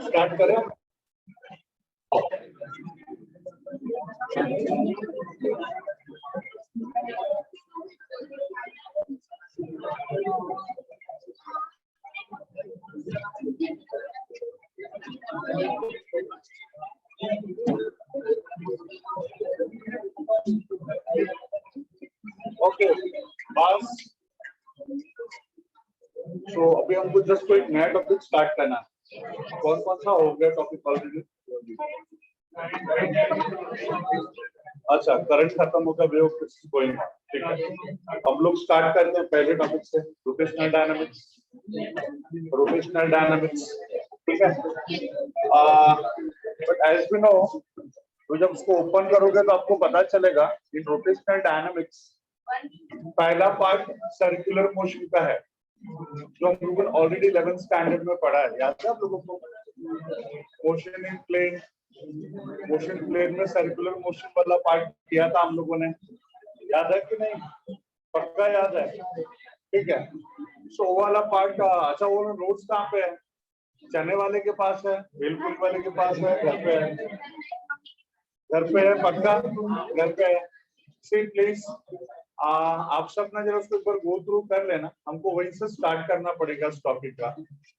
Start करें। Okay बस, तो अभी हमको जस्ट कोई नया टॉपिक स्टार्ट करना है। कौन कौन सा हो गया टॉपिक ऑलरेडी? अच्छा, करंट खत्म हो गया, वे ऑफ गोइंग। ठीक है, हम लोग स्टार्ट करते हैं पहले टॉपिक से, रोटेशनल डायनामिक्स। रोटेशनल डायनामिक्स, ठीक है। बट एज वी नो, तो जब उसको ओपन करोगे तो आपको पता चलेगा इन रोटेशनल डायनामिक्स पहला पार्ट सर्कुलर मोशन का है, जो हम लोगों ने ऑलरेडी 11th स्टैंडर्ड में पढ़ा है। याद है आप लोगों को? Motion in plane, motion plane में सर्कुलर मोशन वाला पार्ट किया था हम लोगों ने, याद है कि नहीं? पक्का याद है? ठीक है। सो वो वाला पार्ट का, अच्छा वो नोट्स कहाँ पे है? चने वाले के पास है, बिल्कुल वाले के पास है, घर पे है? घर पे है पक्का? घर पे है। सी प्लीज, आप सब ना जरा उसके ऊपर गो थ्रू कर लेना, हमको वहीं से स्टार्ट करना पड़ेगा इस टॉपिक का।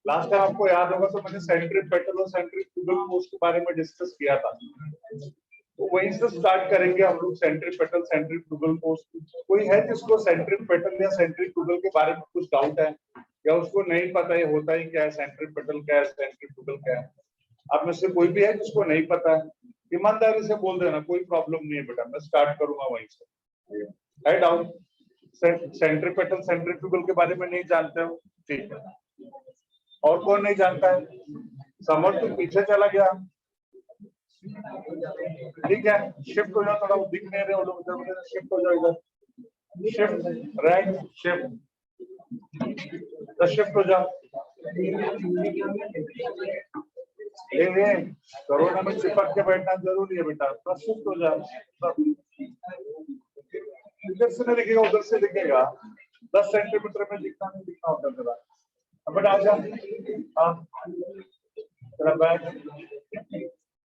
लास्ट टाइम आपको याद होगा तो मैंने सेंट्रीपेटल और सेंट्रीफ्यूगल फोर्स के बारे में डिस्कस किया था, तो वहीं से स्टार्ट करेंगे हम लोग। सेंट्रीपेटल सेंट्रीफ्यूगल फोर्स, कोई है जिसको सेंट्रीपेटल या सेंट्रीफ्यूगल के बारे में कुछ डाउट है, या उसको नहीं पता है होता ही क्या है, सेंट्रीपेटल क्या है, सेंट्रीफ्यूगल क्या है? आप में से कोई भी है जिसको नहीं पता है, ईमानदारी से बोल देना, कोई प्रॉब्लम नहीं है बेटा, मैं स्टार्ट करूंगा वहीं से। है डाउट? सेंट्रीपेटल सेंट्रीफ्यूगल के बारे में नहीं जानते हो? ठीक है। और कौन नहीं जानता है? समझ तो पीछे चला गया। ठीक है, शिफ्ट हो जाओ, थोड़ा दिख नहीं रहे वो लोग, इधर शिफ्ट हो जाओ, इधर शिफ्ट, राइट शिफ्ट, तो शिफ्ट हो जाओ। ये कोरोना में चिपक के बैठना जरूरी है बेटा, तो शिफ्ट हो जाओ। इधर से नहीं दिखेगा, उधर से दिखेगा, 10 सेंटीमीटर में दिखना नहीं दिखना होता तेरा। अब आ जा, तेरा बैग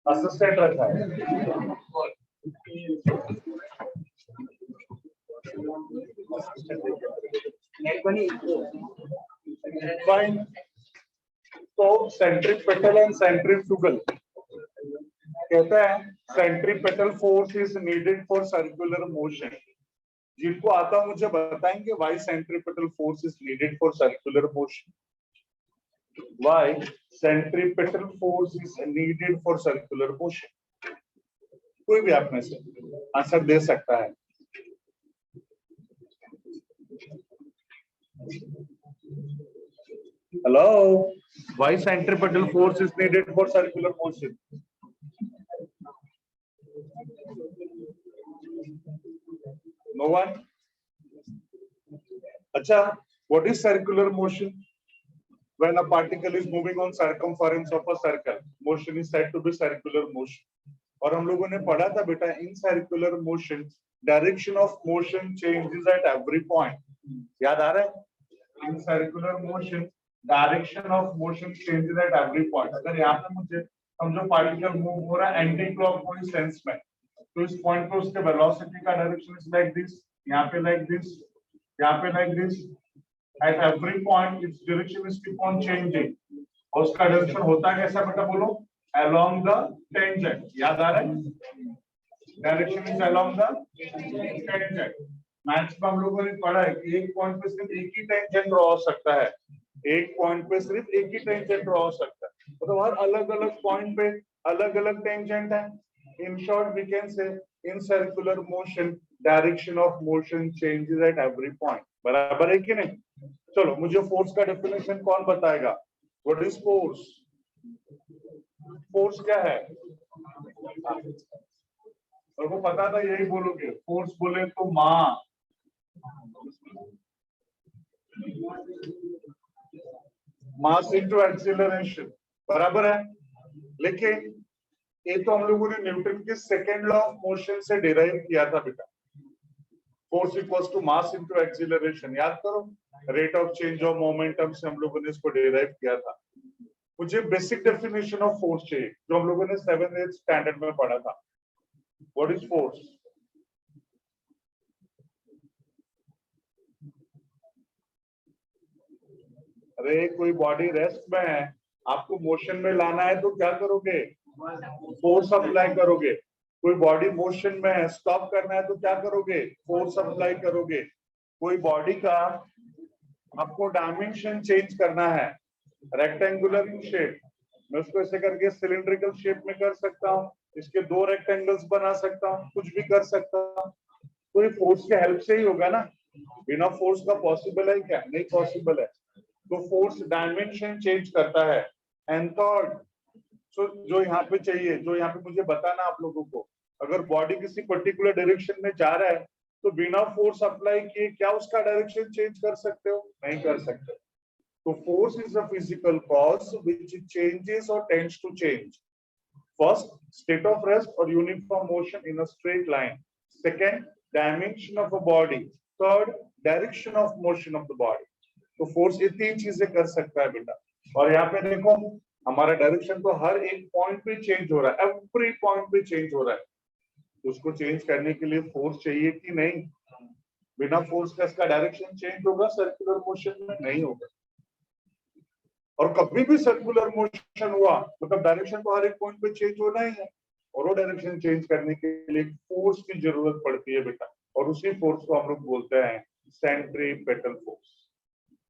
असिस्टेंट रखा है। फाइन, तो सेंट्रीपेटल एंड सेंट्रीफ्यूगल कहता है centripetal force is needed for circular motion. जिनको आता मुझे बताएंगे why centripetal force is needed for circular motion? Why centripetal force is needed for circular motion? कोई भी आप में से आंसर दे सकता है। Hello, why centripetal force is needed for circular motion? No one? अच्छा, what is circular motion? When a particle is moving on circumference of a circle, motion is said to be circular motion. और हम लोगों ने पढ़ा था बेटा, in circular motion direction of motion changes at every point. याद आ रहा है? In circular motion direction of motion changes at every point. अगर यहाँ पे मुझे समझो पार्टिकल मूव हो रहा है एंटी क्लॉकवाइज सेंस में, तो इस पॉइंट पे उसके वेलोसिटी का डायरेक्शन इज लाइक दिस, यहाँ पे लाइक दिस, यहाँ पे like this. At every point its direction is keep on changing, और उसका डायरेक्शन होता है कैसा बेटा बोलो? Along the tangent. याद आ रहा है? Direction is along the tangent. Maths में हम लोगों ने पढ़ा है कि एक पॉइंट पे सिर्फ एक ही टेंजेंट ड्रॉ हो सकता है, एक पॉइंट पे सिर्फ एक ही टेंजेंट ड्रॉ हो सकता है, मतलब हर अलग अलग पॉइंट पे अलग अलग टेंजेंट है। In short we can say in circular motion direction of motion changes at every point. बराबर है कि नहीं? चलो, मुझे फोर्स का डेफिनेशन कौन बताएगा? What is force? फोर्स क्या है? और वो पता था यही बोलोगे, फोर्स बोले तो मां, मास इनटू एक्सीलरेशन, बराबर है। लेकिन ये तो हम लोगों ने न्यूटन के सेकेंड लॉ ऑफ मोशन से डिराइव किया था बेटा, force equals to mass into acceleration. याद करो, rate of change of momentum से हम लोगों ने इसको डिराइव किया था। मुझे बेसिक डेफिनेशन ऑफ फोर्स चाहिए जो हम लोगों ने 7th स्टैंडर्ड में पढ़ा था। What is force? अरे कोई बॉडी रेस्ट में है, आपको मोशन में लाना है तो क्या करोगे? फोर्स अप्लाई करोगे। कोई बॉडी मोशन में है, स्टॉप करना है तो क्या करोगे? फोर्स अप्लाई करोगे। कोई बॉडी का आपको डायमेंशन चेंज करना है, रेक्टेंगुलर इन शेप, मैं उसको ऐसे करके सिलिंड्रिकल शेप में कर सकता हूँ, इसके 2 रेक्टेंगल्स बना सकता हूँ, कुछ भी कर सकता हूँ। तो ये फोर्स के हेल्प से ही होगा ना, बिना फोर्स का पॉसिबल है क्या? नहीं पॉसिबल है। तो फोर्स डायमेंशन चेंज करता है। एंड थर्ड, जो यहाँ पे चाहिए, जो यहाँ पे मुझे बताना आप लोगों को, अगर बॉडी किसी पर्टिकुलर डायरेक्शन में जा रहा है तो बिना फोर्स अप्लाई किए क्या उसका डायरेक्शन चेंज कर सकते हो? नहीं कर सकते। तो force is a physical cause which changes और tends to change. First, state of rest or uniform motion in a straight line. Second, dimension of a body. Third, direction of motion of the body. तो force ये 3 चीजें कर सकता है बेटा। और यहाँ पे देखो हमारा डायरेक्शन तो हर एक पॉइंट पे चेंज हो रहा है, एवरी पॉइंट पे चेंज हो रहा है। उसको चेंज करने के लिए फोर्स चाहिए कि नहीं? बिना फोर्स का इसका डायरेक्शन चेंज होगा सर्कुलर मोशन में? नहीं होगा। और कभी भी सर्कुलर मोशन हुआ मतलब डायरेक्शन तो हर एक पॉइंट पे चेंज होना ही है, और वो डायरेक्शन चेंज करने के लिए फोर्स की जरूरत पड़ती है बेटा। और उसी फोर्स को हम लोग बोलते हैं सेंट्रीपेटल फोर्स।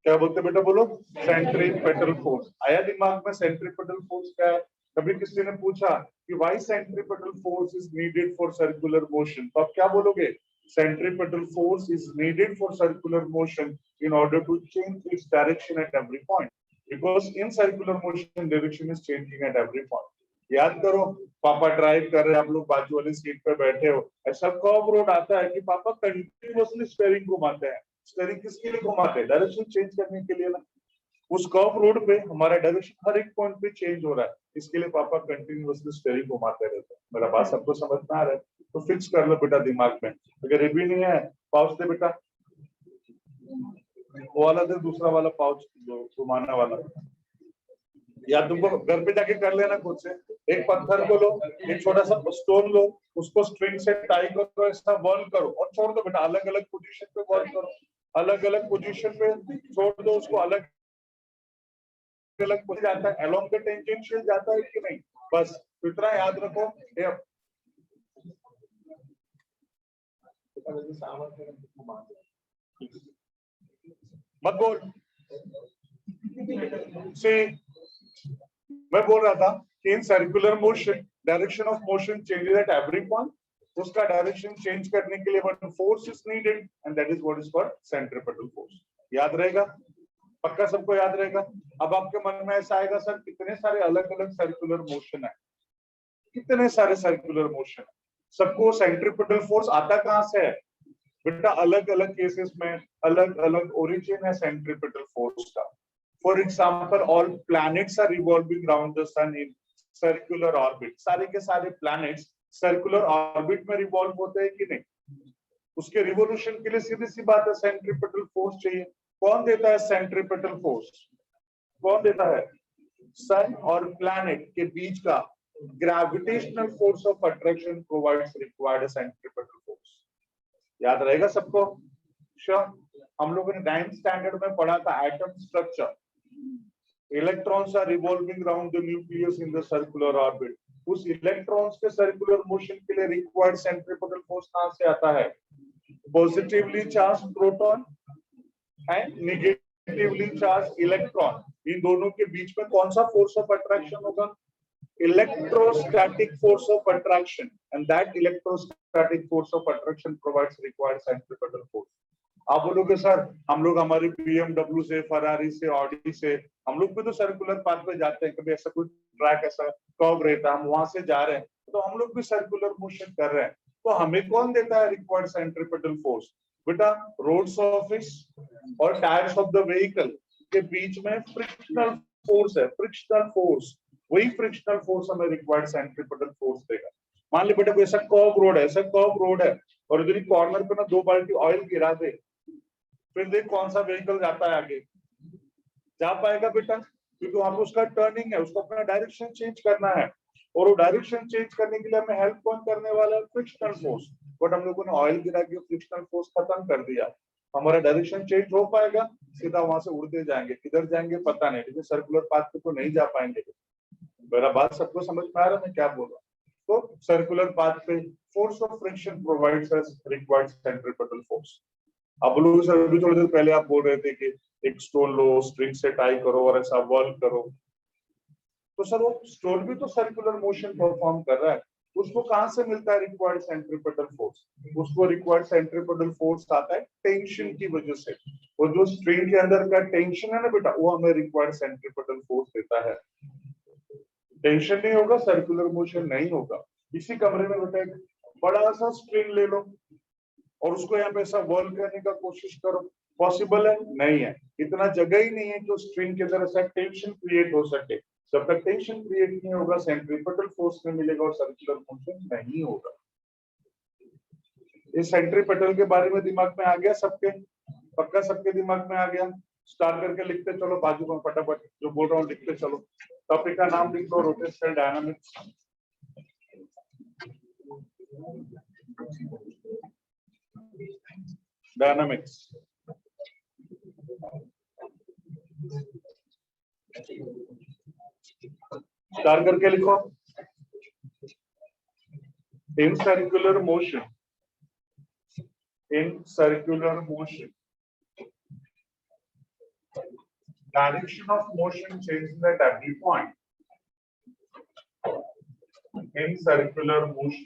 क्या बोलते हैं बेटा? बोलो, सेंट्रीपेटल फोर्स। आया दिमाग में सेंट्रीपेटल फोर्स क्या है? कभी किसी ने पूछा कि why centripetal force is needed for circular motion, तो आप क्या बोलोगे? Centripetal force is needed for circular motion in order to change its direction at every point, because in circular motion direction is changing at every point. याद करो, पापा drive कर रहे हैं, आप लोग बाजू वाली सीट पे बैठे हो, ऐसा कर्व रोड आता है कि पापा कंटिन्यूअसली स्टीयरिंग घुमाते हैं। स्टीयरिंग किसके लिए घुमाते हैं? डायरेक्शन चेंज करने के लिए ना। उस कर्व रोड पे हमारा डायरेक्शन हर एक पॉइंट पे चेंज हो रहा है, इसके लिए पापा कंटिन्यूअसली स्टीयरिंग घुमाते रहते हैं। मेरा बात सबको समझ में आ रहा है? तो फिक्स कर लो बेटा दिमाग में। अगर ये भी नहीं है, पाउच दे बेटा, वो वाला दे, दूसरा वाला पाउच घुमाना वाला, या तुमको घर पे जाके कर लेना खुद से। एक पत्थर को लो, एक छोटा सा स्टोन लो, उसको स्ट्रिंग से टाई करो, ऐसा बर्न करो और छोड़ दो बेटा। अलग अलग पोजीशन पे बर्न करो, अलग अलग पोजीशन पे छोड़ दो उसको, अलग अलग हो जाता है, अलोंग द टेंजेंशियल जाता है कि नहीं? बस इतना याद रखो। मत बोल से, मैं बोल रहा था कि in circular motion direction of motion changes at every point. उसका डायरेक्शन चेंज करने के लिए one force is needed and that is what is called centripetal force. याद रहेगा? पक्का सबको याद रहेगा? अब आपके मन में ऐसा आएगा, सर कितने सारे अलग अलग सर्कुलर मोशन है, कितने सारे सर्कुलर मोशन है, सबको सेंट्रीपेटल फोर्स आता कहां से है? बेटा अलग अलग केसेस में अलग अलग ओरिजिन है सेंट्रीपेटल फोर्स का। For example, all planets are revolving around the sun in circular orbit. सारे के सारे प्लैनेट्स सर्कुलर ऑर्बिट में रिवॉल्व होते हैं कि नहीं? उसके रिवोल्यूशन के लिए सीधी सी बात है सेंट्रीपेटल फोर्स चाहिए। कौन देता है सेंट्रीपेटल फोर्स? कौन देता है? सन और प्लैनेट के बीच का gravitational force of attraction provides required centripetal force. याद रहेगा सबको? श्योर। हम लोगों ने 9th स्टैंडर्ड में पढ़ा था atom structure. Electrons are revolving around the nucleus in the circular orbit. उस इलेक्ट्रॉन्स के सर्कुलर मोशन के लिए रिक्वायर्ड सेंट्रीपेटल फोर्स कहां से आता है? Positively charge proton and negatively charge electron, इन दोनों के बीच में कौन सा फोर्स ऑफ अट्रैक्शन होगा? Electrostatic force of attraction, and that electrostatic force of attraction provides required centripetal force. आप बोलोगे सर हम लोग हमारी BMW से, फरारी से, ऑडी से, हम लोग भी तो सर्कुलर पाथ पे जाते हैं, कभी ऐसा कोई ट्रैक ऐसा कर्व रहता है, हम वहां से जा रहे हैं तो हम लोग भी सर्कुलर मोशन कर रहे हैं, तो हमें कौन देता है रिक्वायर्ड सेंट्रिपेटल फोर्स? बेटा रोड सरफेस और टायर्स ऑफ द व्हीकल के बीच में फ्रिक्शनल फोर्स है, फ्रिक्शनल फोर्स, वही फ्रिक्शनल फोर्स हमें रिक्वायर्ड सेंट्रीपेटल फोर्स देगा। मान ली बेटा कोई ऐसा कर्व रोड है, ऐसा कर्व रोड है और इधर कॉर्नर पे ना 2 बाल्टी ऑयल गिरा दे, फिर देख कौन सा व्हीकल जाता है आगे? जा पाएगा बेटा? क्योंकि वहां पर उसका टर्निंग है, उसको अपना डायरेक्शन चेंज करना है, और वो डायरेक्शन चेंज करने के लिए हमें हेल्प कौन करने वाला है? Frictional force. बट हम लोगों ने ऑयल गिरा के फ्रिक्शनल फोर्स खत्म कर दिया, हमारा डायरेक्शन चेंज हो पाएगा? सीधा वहां से उड़ते जाएंगे, किधर जाएंगे पता नहीं, लेकिन सर्कुलर पाथ पे तो नहीं जा पाएंगे। मेरा बात सबको समझ में आ रहा है मैं क्या बोल रहा हूँ? तो सर्कुलर पाथ पे force of friction provides us required centripetal force. अब लोग सर अभी थोड़ी देर पहले आप बोल रहे थे कि एक स्टोन लो, स्ट्रिंग से टाई करो और ऐसा वर्क करो, तो सर वो स्टोन भी तो सर्कुलर मोशन परफॉर्म कर रहा है, उसको कहां से मिलता है रिक्वायर्ड सेंट्रीपिटल फोर्स? उसको रिक्वायर्ड सेंट्रीपिटल फोर्स आता है टेंशन की वजह से। वो जो स्ट्रिंग के अंदर का टेंशन है ना बेटा, वो हमें रिक्वायर्ड सेंट्रीपिटल फोर्स देता है। टेंशन नहीं होगा, सर्कुलर मोशन नहीं होगा। इसी कमरे में बेटा एक बड़ा सा स्ट्रिंग ले लो और उसको यहाँ पे ऐसा वर्ल करने का कोशिश करो, पॉसिबल है? नहीं है। इतना जगह ही नहीं है कि स्ट्रिंग के अंदर ऐसा टेंशन क्रिएट हो सके। जब तक टेंशन क्रिएट नहीं होगा, सेंट्रीपिटल फोर्स नहीं मिलेगा और सर्कुलर मोशन नहीं होगा। इस सेंट्रीपिटल के बारे में दिमाग में आ गया सबके? पक्का सबके दिमाग में आ गया? स्टार करके लिखते चलो, बाजू में फटाफट जो बोल रहा हूँ लिखते चलो। टॉपिक का नाम लिख दो, रोटेशनल डायनामिक्स। डायनामिक्स स्टार करके लिखो। In circular motion, in circular motion, direction of motion changes at every point. In circular motion,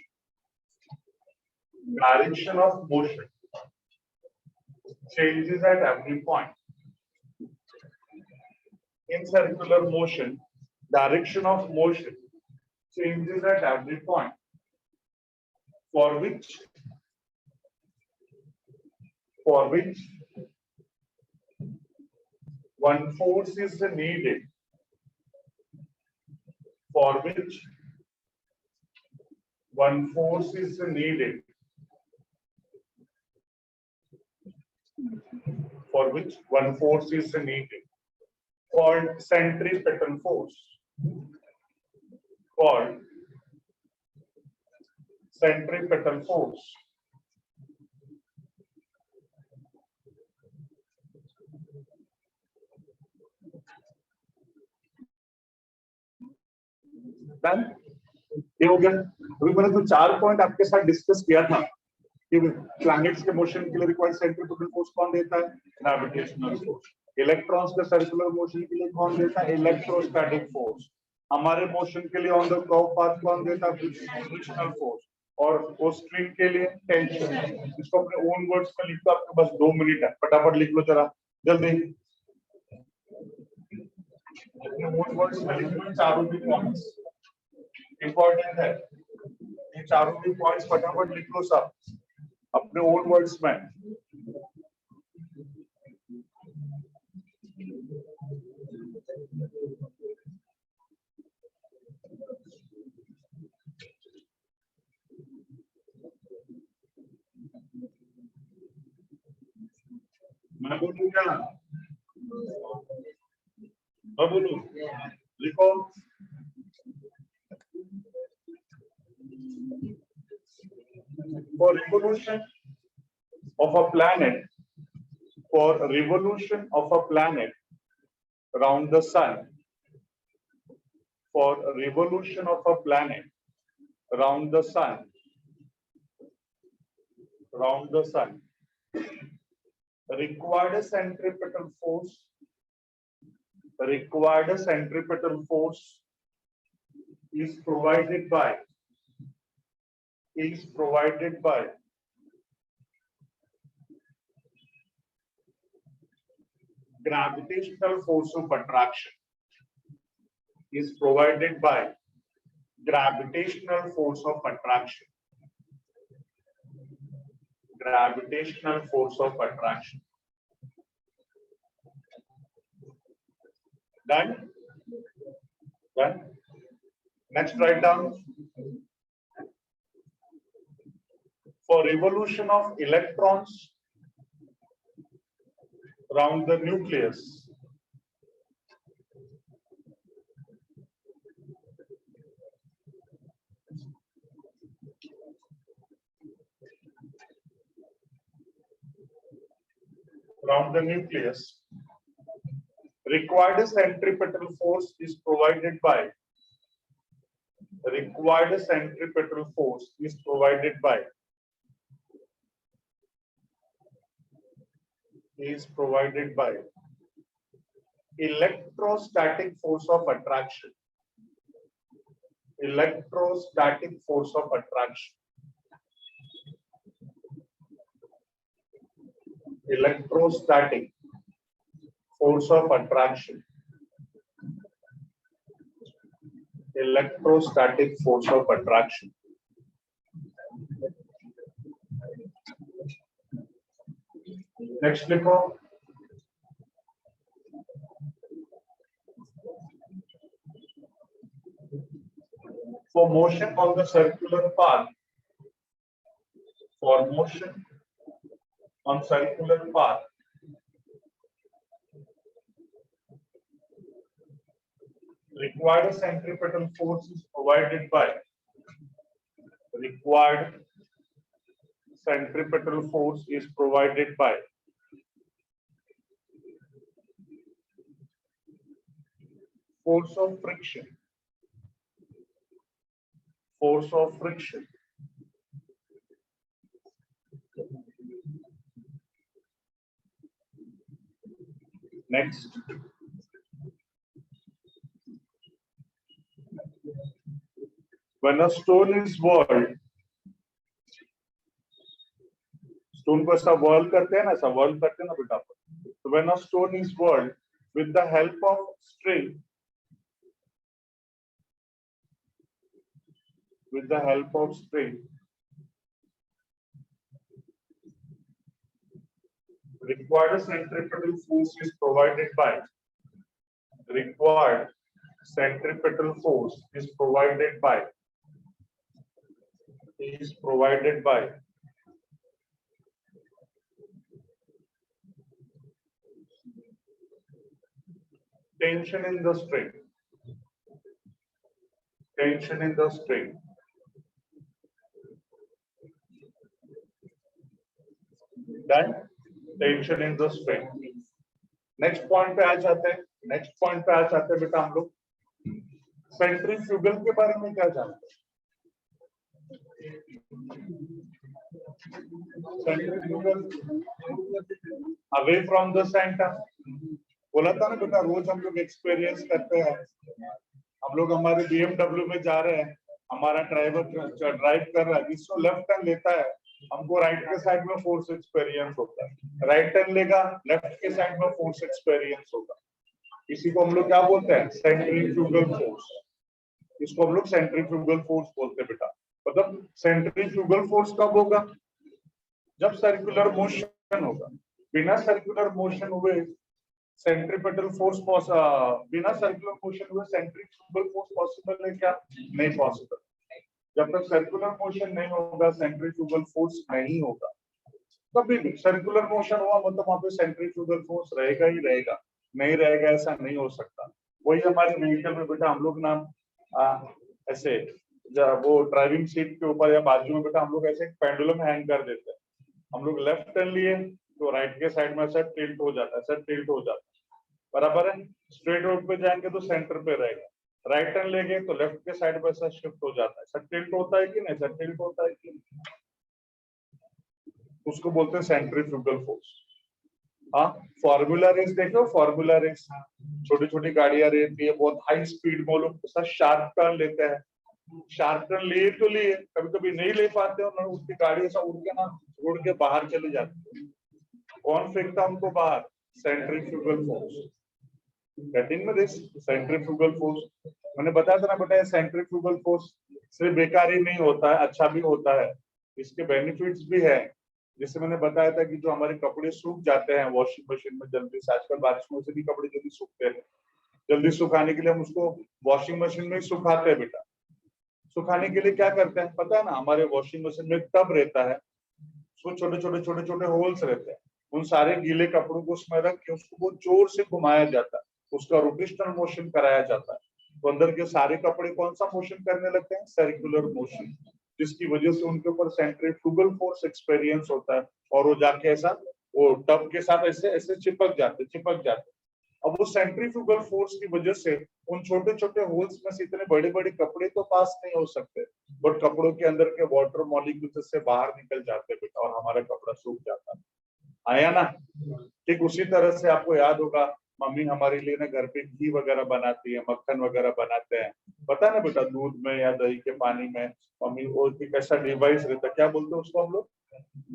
direction of motion changes at every point. In circular motion, direction of motion changes at every point, for which one force is needed, for which one force is needed, for which one force is needed, called centripetal force, called centripetal force. Done? ये हो गया। अभी मैंने तो 4 point आपके साथ discuss किया था कि प्लैनेट्स के मोशन के लिए रिक्वायर्ड सेंट्रीपिटल फोर्स कौन देता है? Gravitational force. इलेक्ट्रॉन्स के सर्कुलर मोशन के लिए कौन देता है? Electrostatic force. हमारे मोशन के लिए ऑन द कर्व पाथ कौन देता है? Frictional force. और वो स्ट्रिंग के लिए टेंशन। इसको अपने ओन वर्ड्स में लिख दो, आपके पास 2 मिनट है, फटाफट लिख लो जरा जल्दी। अपने ओन वर्ड्स में लिख लो चारों भी पॉइंट्स, इंपॉर्टेंट है ये चारों भी पॉइंट्स, फटाफट लिख लो सब अपने ओन वर्ड्स में। मैं बोलूं क्या? मैं बोलूं? लिखो। For revolution of a planet, for revolution of a planet around the sun, for revolution of a planet around the sun, required a centripetal force, is provided by gravitational force of attraction, is provided by gravitational force of attraction, gravitational force of attraction. Done? Done? Next, write down. For revolution of electrons around the nucleus, around the nucleus. Required centripetal force is provided by. Required centripetal force is provided by. Is provided by electrostatic force of attraction. Electrostatic force of attraction. Electrostatic force of attraction. Electrostatic force of attraction. Next लिखो. For motion on the circular path. For motion on circular path. Required centripetal force is provided by. Required centripetal force is provided by. Force of friction. Force of friction. Next. When a stone is whirled, stone को ऐसा whirl करते हैं ना, ऐसा whirl करते हैं ना बेटा. So when a stone is whirled with the help of string, with the help of string, required centripetal force is provided by. Required centripetal force is provided by. Is provided by tension in the string. Tension in the string. Done. Tension in the string. Next point पे आ जाते हैं. Next point पे आ जाते हैं बेटा हम लोग. Centrifugal के बारे में क्या जानते हैं? Centrifugal away from the center. बोला था ना बेटा, रोज हम लोग एक्सपीरियंस करते हैं. हम लोग हमारे BMW में जा रहे हैं, हमारा ड्राइवर ड्राइव कर रहा है, जिसको लेफ्ट टर्न लेता है हमको राइट के साइड में फोर्स एक्सपीरियंस होता है. राइट टर्न लेगा, लेफ्ट के साइड में फोर्स एक्सपीरियंस होगा. इसी को हम लोग क्या बोलते हैं? Centrifugal force. इसको हम लोग सेंट्रीफ्यूगल फोर्स बोलते हैं बेटा. मतलब सेंट्रीफ्यूगल फोर्स कब होगा? जब सर्कुलर मोशन होगा. बिना सर्कुलर मोशन हुए सेंट्रीपेटल फोर्स बिना सर्कुलर मोशन हुए सेंट्रीफ्यूगल फोर्स पॉसिबल है क्या? नहीं पॉसिबल. जब तक सर्कुलर मोशन नहीं होगा सेंट्रीफ्यूगल फोर्स नहीं होगा. कभी भी सर्कुलर मोशन हुआ मतलब वहां पे सेंट्रीफ्यूगल फोर्स रहेगा ही रहेगा. नहीं रहेगा ऐसा नहीं हो सकता. वही हमारे व्हीकल में बेटा हम लोग ना ऐसे जब वो ड्राइविंग सीट के ऊपर या बाजू में बेटा हम लोग ऐसे पेंडुलम हैंग कर देते हैं. हम लोग लेफ्ट टर्न लिए तो राइट के साइड में सर टिल्ट हो जाता है, सर टिल्ट हो जाता है. बराबर है. स्ट्रेट रोड पे जाएंगे तो सेंटर पे रहेगा. राइट टर्न लेंगे तो लेफ्ट के साइड पे सर शिफ्ट हो जाता है. सर टिल्ट होता है कि नहीं? सर टिल्ट होता है कि नहीं? उसको बोलते हैं सेंट्रीफ्यूगल फोर्स. हाँ, फॉर्मूला रेस देखो. फॉर्मूला रेस छोटी छोटी गाड़ियां रहती है, बहुत हाई स्पीड में लोग सर शार्प टर्न लेते हैं. शार्प टर्न लिए तो लिए, कभी कभी नहीं ले पाते और उसकी गाड़ी ऐसा उड़ के ना रोड के बाहर चले जाती है. कौन फेंकता उनको बाहर? Centrifugal force. गेटिंग में दिस सेंट्रीफ्यूगल फोर्स. मैंने बताया था ना बेटा, सेंट्रीफ्यूगल फोर्स सिर्फ बेकार ही नहीं होता है, अच्छा भी होता है. इसके बेनिफिट्स भी है. जैसे मैंने बताया था कि जो हमारे कपड़े सूख जाते हैं वॉशिंग मशीन में जल्दी से, आजकल बारिश में से भी कपड़े जल्दी सूखते हैं. जल्दी सुखाने के लिए हम उसको वॉशिंग मशीन में ही सुखाते हैं बेटा. सुखाने के लिए क्या करते हैं पता है ना? हमारे वॉशिंग मशीन में टब रहता है, उसमें छोटे छोटे होल्स रहते हैं. उन सारे गीले कपड़ों को उसमें रख के उसको बहुत जोर से घुमाया जाता है, उसका रोटेशनल मोशन कराया जाता है. तो अंदर के सारे कपड़े कौन सा मोशन करने लगते हैं? Circular motion. जिसकी वजह से उनके ऊपर सेंट्रीफ्यूगल फोर्स एक्सपीरियंस होता है और वो जाके ऐसा वो टब के साथ ऐसे ऐसे चिपक जाते। अब वो सेंट्रीफ्यूगल फोर्स की वजह से उन छोटे छोटे होल्स में से इतने बड़े बड़े कपड़े तो पास नहीं हो सकते, बट कपड़ों के अंदर के वाटर मॉलिक्यूल्स से बाहर निकल जाते बेटा, और हमारा कपड़ा सूख जाता है। आया ना? ठीक उसी तरह से आपको याद होगा, मम्मी हमारे लिए ना घर पे घी वगैरह बनाती है, मक्खन वगैरह बनाते हैं, पता है ना बेटा, दूध में या दही के पानी में मम्मी वो एक ऐसा डिवाइस रहता है, क्या बोलते हैं उसको हम लोग,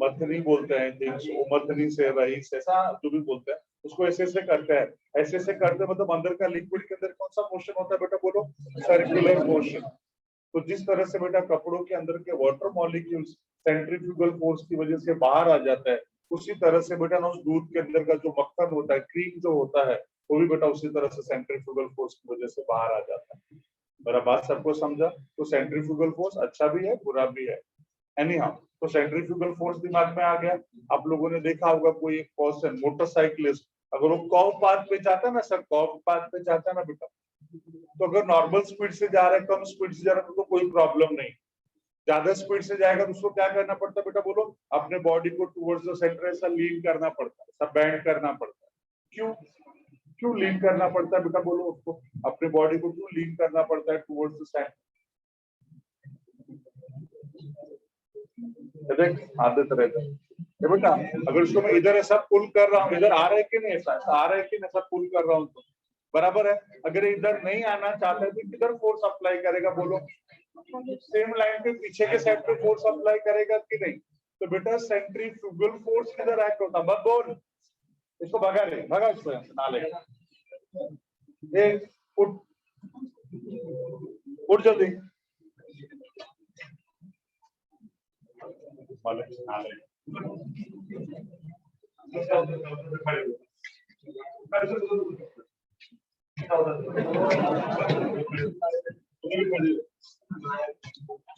मथनी बोलते हैं, थिंग्स वो मथनी से रईस ऐसा जो भी बोलते हैं, उसको ऐसे ऐसे करते हैं, ऐसे ऐसे करते मतलब अंदर का लिक्विड के अंदर कौन सा मोशन होता है बेटा, बोलो, सर्कुलर मोशन। तो जिस तरह से बेटा कपड़ों के अंदर के वाटर मॉलिक्यूल्स सेंट्रीफ्यूगल फोर्स की वजह से बाहर आ जाता है, उसी तरह से बेटा ना उस दूध के अंदर का जो मक्खन होता है, क्रीम जो होता है, वो भी बेटा उसी तरह से सेंट्रीफ्यूगल फोर्स की वजह से बाहर आ जाता है। मेरा बात सबको समझा? तो सेंट्रीफ्यूगल फोर्स अच्छा भी है बुरा भी है। एनीहाउ, तो सेंट्रीफ्यूगल फोर्स दिमाग में आ गया। आप लोगों ने देखा होगा कोई एक पर्सन मोटरसाइकिलिस्ट अगर वो कर्व पाथ पे जाता है ना सर, कर्व पाथ पे जाता है ना बेटा, तो अगर नॉर्मल स्पीड से जा रहा है, कम स्पीड से जा रहा है तो कोई प्रॉब्लम नहीं। ज्यादा स्पीड से जाएगा तो उसको क्या करना पड़ता है बेटा, बोलो, अपने बॉडी को टुवर्ड्स द सेंटर ऐसा लीन करना पड़ता है, ऐसा बैंड करना पड़ता है। क्यों क्यों लीन करना पड़ता है बेटा, बोलो उसको, अपने बॉडी को क्यों लीन करना पड़ता है टुवर्ड्स द सेंटर? आदत रहता है बेटा, अगर उसको मैं इधर ऐसा पुल कर रहा हूँ, इधर आ रहा है कि नहीं, ऐसा आ रहा है कि नहीं, ऐसा पुल कर रहा हूँ तो बराबर है। अगर इधर नहीं आना चाहता है तो किधर फोर्स अप्लाई करेगा, बोलो, सेम लाइन के पीछे के साइड पे फोर्स अप्लाई करेगा कि नहीं? तो बेटा सेंट्रीफ्यूगल फोर्स किधर एक्ट होता है, बस बोल, इसको भगा इसको नाले, उठ उठ जल्दी, नाले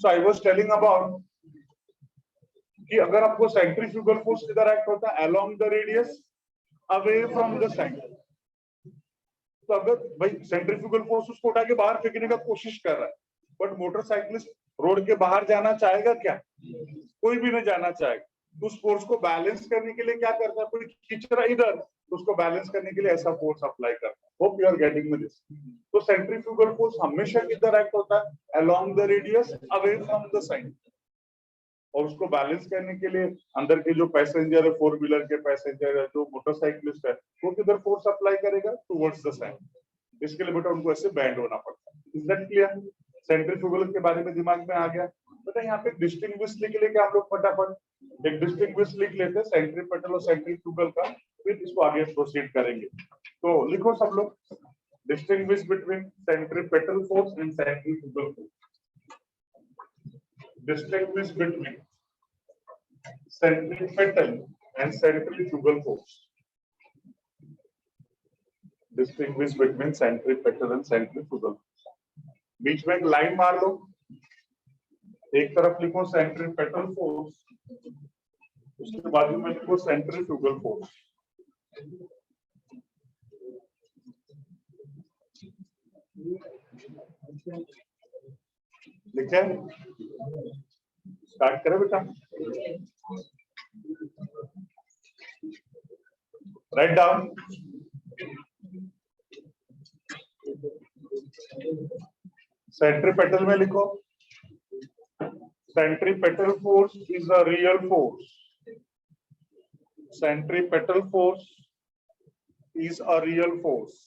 So I was telling about कि अगर आपको सेंट्रीफ्यूगल फोर्स किधर एक्ट होता है, along the radius, away from the centre. तो अगर भाई सेंट्रीफ्यूगल फोर्स उसको उठा के बाहर फेंकने का कोशिश कर रहा है, बट मोटरसाइकिलिस्ट रोड के बाहर जाना चाहेगा क्या? कोई भी नहीं जाना चाहेगा। तो उस फोर्स को बैलेंस करने के लिए क्या करता है, कोई खींच रहा है इधर, तो उसको बैलेंस करने के लिए ऐसा फोर्स अप्लाई करता है। Hope you are getting me this. तो सेंट्रीफ्यूगल फोर्स हमेशा किधर एक्ट होता है, along the radius, away from the centre. और उसको बैलेंस करने के लिए अंदर के जो पैसेंजर है, फोर व्हीलर के पैसेंजर है, जो मोटरसाइकिलिस्ट है, वो किधर फोर्स अप्लाई करेगा, टुवर्ड्स द सेंटर। इसके लिए बेटा उनको ऐसे बैंड होना पड़ता है। Is that clear? सेंट्रीफ्यूगल के बारे में दिमाग में आ गया बेटा। यहाँ पे डिस्टिंग्विश लिख लेंगे आप लोग फटाफट, एक डिस्टिंग्विश लिख लेते हैं सेंट्रीपेटल और सेंट्रीफ्यूगल का, फिर इसको आगे प्रोसीड करेंगे। तो लिखो सब लोग, distinguish between centripetal force and centrifugal force. Distinguish between centripetal and centrifugal force. Distinguish between centripetal and centrifugal force. बीच में एक लाइन मार लो, एक तरफ लिखो सेंट्रीपेटल फोर्स, उसके बाजू में लिखो सेंट्रीफ्यूगल फोर्स। लिखे? स्टार्ट करें बेटा, राइट डाउन। सेंट्रीपेटल में लिखो, centripetal force is a real force. Centripetal force is a real force.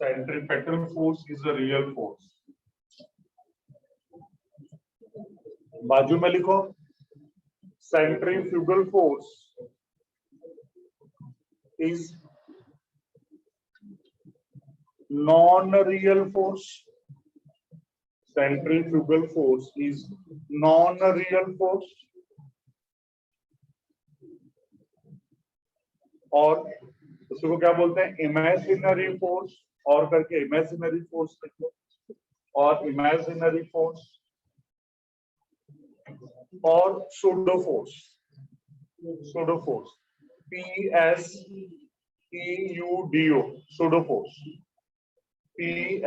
Centripetal force is a real force. बाजू में लिखो, centrifugal force is non-real force. Centrifugal force is non-real force. और उसको क्या बोलते हैं, इमेजिनरी फोर्स। और करके इमेजिनरी फोर्स लिखो, और इमेजिनरी फोर्स और pseudo force. Pseudo force, PSEUDO, pseudo force, PSEUDO,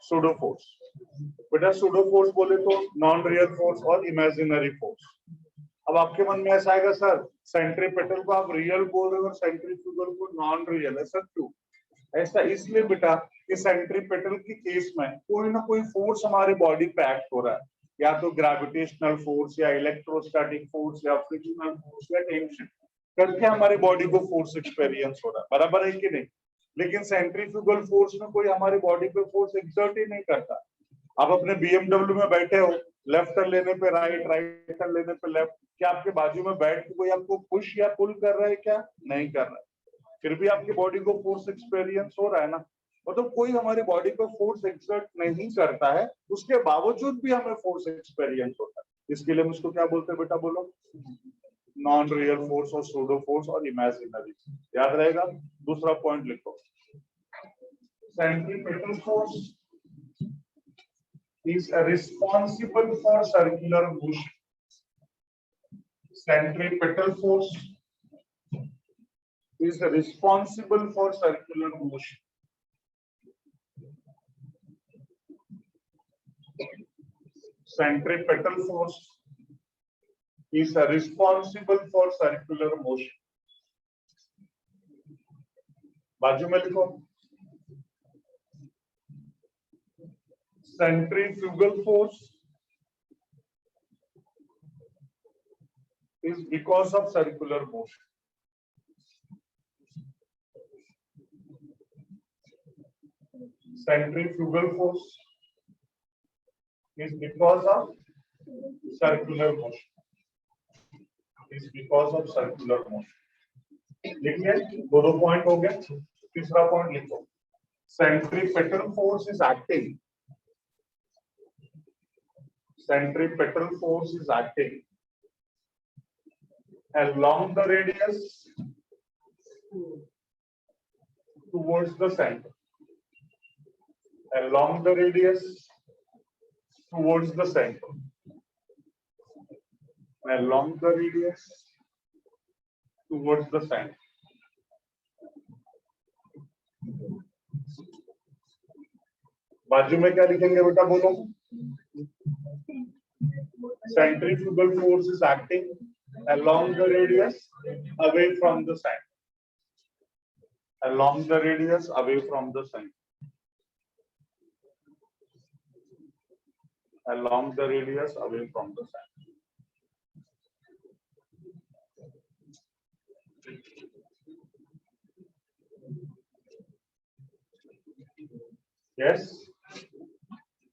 pseudo force. बेटा सूडो फोर्स बोले तो नॉन रियल फोर्स और इमेजिनरी फोर्स। अब आपके मन में ऐसा आएगा सर सेंट्रीपेटल को आप रियल बोल रहे हो और सेंट्रीफ्यूगल को नॉन रियल, ऐसा क्यों? ऐसा इसलिए बेटा कि सेंट्रीपेटल की केस में कोई ना कोई फोर्स हमारे बॉडी पे एक्ट हो रहा है, या तो ग्रेविटेशनल फोर्स या इलेक्ट्रोस्टैटिक फोर्स या फ्रिक्शनल फोर्स या टेंशन करके हमारी बॉडी को फोर्स एक्सपीरियंस हो रहा है, बराबर है कि नहीं? लेकिन सेंट्रीफ्यूगल फोर्स में कोई हमारी बॉडी पे फोर्स एक्सर्ट ही नहीं करता। आप अपने BMW में बैठे हो, लेफ्ट टर्न लेने पे राइट, राइट टर्न लेने पे लेफ्ट, क्या आपके बाजू में बैठ के कोई आपको पुश या पुल कर रहा है? क्या नहीं कर रहा है, फिर भी आपकी बॉडी को फोर्स एक्सपीरियंस हो रहा है ना। मतलब कोई हमारी बॉडी को फोर्स एक्सर्ट नहीं करता है, उसके बावजूद भी हमें फोर्स एक्सपीरियंस होता है। इसके लिए हम उसको क्या बोलते हैं बेटा, बोलो? नॉन रियल फोर्स और सूडो फोर्स और इमेजिनरी। याद रहेगा। दूसरा पॉइंट लिखो, centripetal force is responsible for circular motion. Centripetal force is responsible for circular motion. Centripetal force is responsible for circular motion. बाजू में लिखो, centrifugal force is because of circular motion. Centrifugal force is because of circular motion. Is because of circular motion. लिखिए, दो point हो गए। तीसरा point लिखो, centripetal force is acting. Centripetal force is acting along the radius towards the center. Along the radius towards the center. Along the radius towards the center. बाजू में क्या लिखेंगे बेटा, बोलो? Centrifugal force is acting along the radius away from the center. Along the radius away from the center. Along the radius away from the center. Yes.